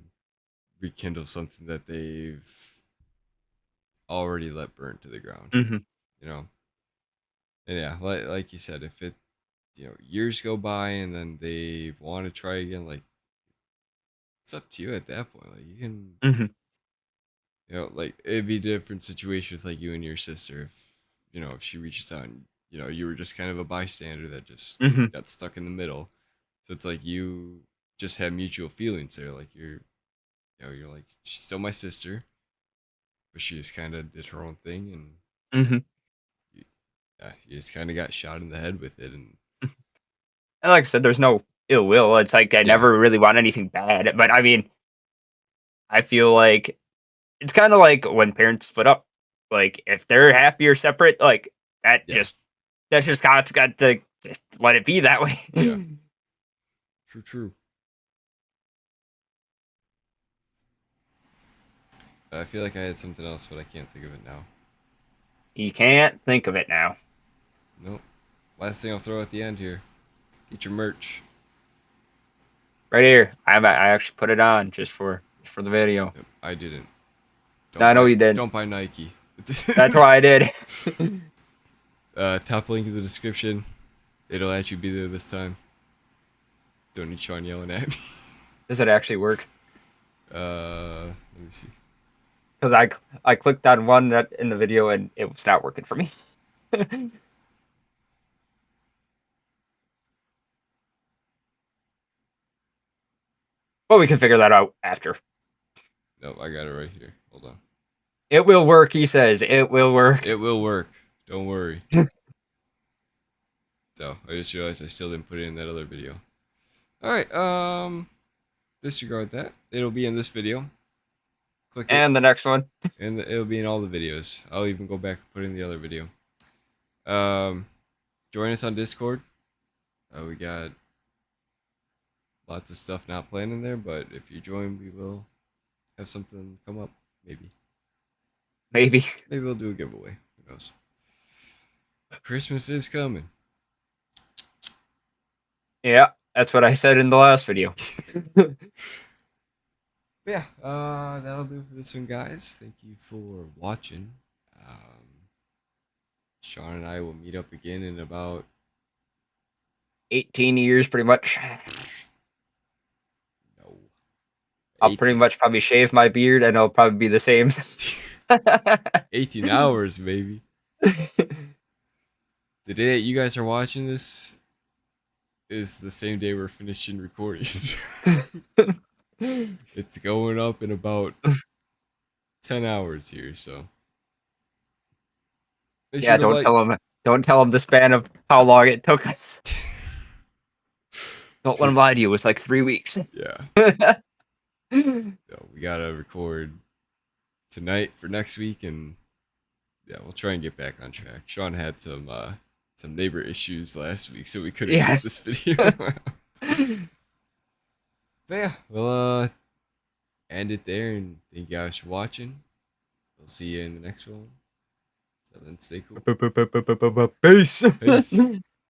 rekindle something that they've already let burn to the ground?
Mhm,
You know, and yeah, like you said, if it years go by and then they want to try again, like it's up to you at that point. Like you can,
mhm,
like it'd be a different situation with like you and your sister if if she reaches out and you were just kind of a bystander that just
mhm,
got stuck in the middle. So it's like you just have mutual feelings there. Like you're like she's still my sister, but she just kind of did her own thing, and
mhm.
you, yeah, you just kind of got shot in the head with it, and
And like I said, there's no ill will. It's like I
yeah,
never really want anything bad. But I mean, I feel like it's kind of like when parents split up. Like if they're happy or separate, like that
yeah,
just that's just how it's got to just let it be that way.
yeah, true, true. I feel like I had something else, but I can't think of it now.
You can't think of it now.
Nope. Last thing I'll throw at the end here. Get your merch.
Right here, I actually put it on just for the video.
Yep, I didn't.
No, I know you did.
Don't buy Nike.
That's why I did.
Top link in the description. It'll actually be there this time. Don't need Sean yelling at me.
Does it actually work?
Let me see.
Because I clicked on one that in the video and it was not working for me. But we can figure that out after.
Nope, I got it right here. Hold on.
It will work, he says. It will work.
It will work. Don't worry. So I just realized I still didn't put it in that other video. All right. Disregard that. It'll be in this video. Click it,
And the next one.
and it'll be in all the videos. I'll even go back and put in the other video. Um, join us on Discord. We got lots of stuff not planned in there, but if you join, we will have something come up. Maybe.
Maybe.
Maybe we'll do a giveaway. Who knows? Christmas is coming.
Yeah, that's what I said in the last video.
Yeah, that'll do for this one, guys. Thank you for watching. Um, Sean and I will meet up again in about
18 years, pretty much.
no
I'll pretty
18
much probably shave my beard and it'll probably be the same.
18 hours, baby. The day that you guys are watching this is the same day we're finishing recording. It's going up in about 10 hours here, so make
Yeah,
sure to like.
don't tell him the span of how long it took us. Don't let him lie to you. It was like 3 weeks.
Yeah, so we gotta record tonight for next week, and yeah, we'll try and get back on track. Sean had some neighbor issues last week, so we couldn't get
Yes.
this video out. But yeah, we'll end it there, and thank you guys for watching. We'll see you in the next one. So then stay cool.
Peace.
Peace.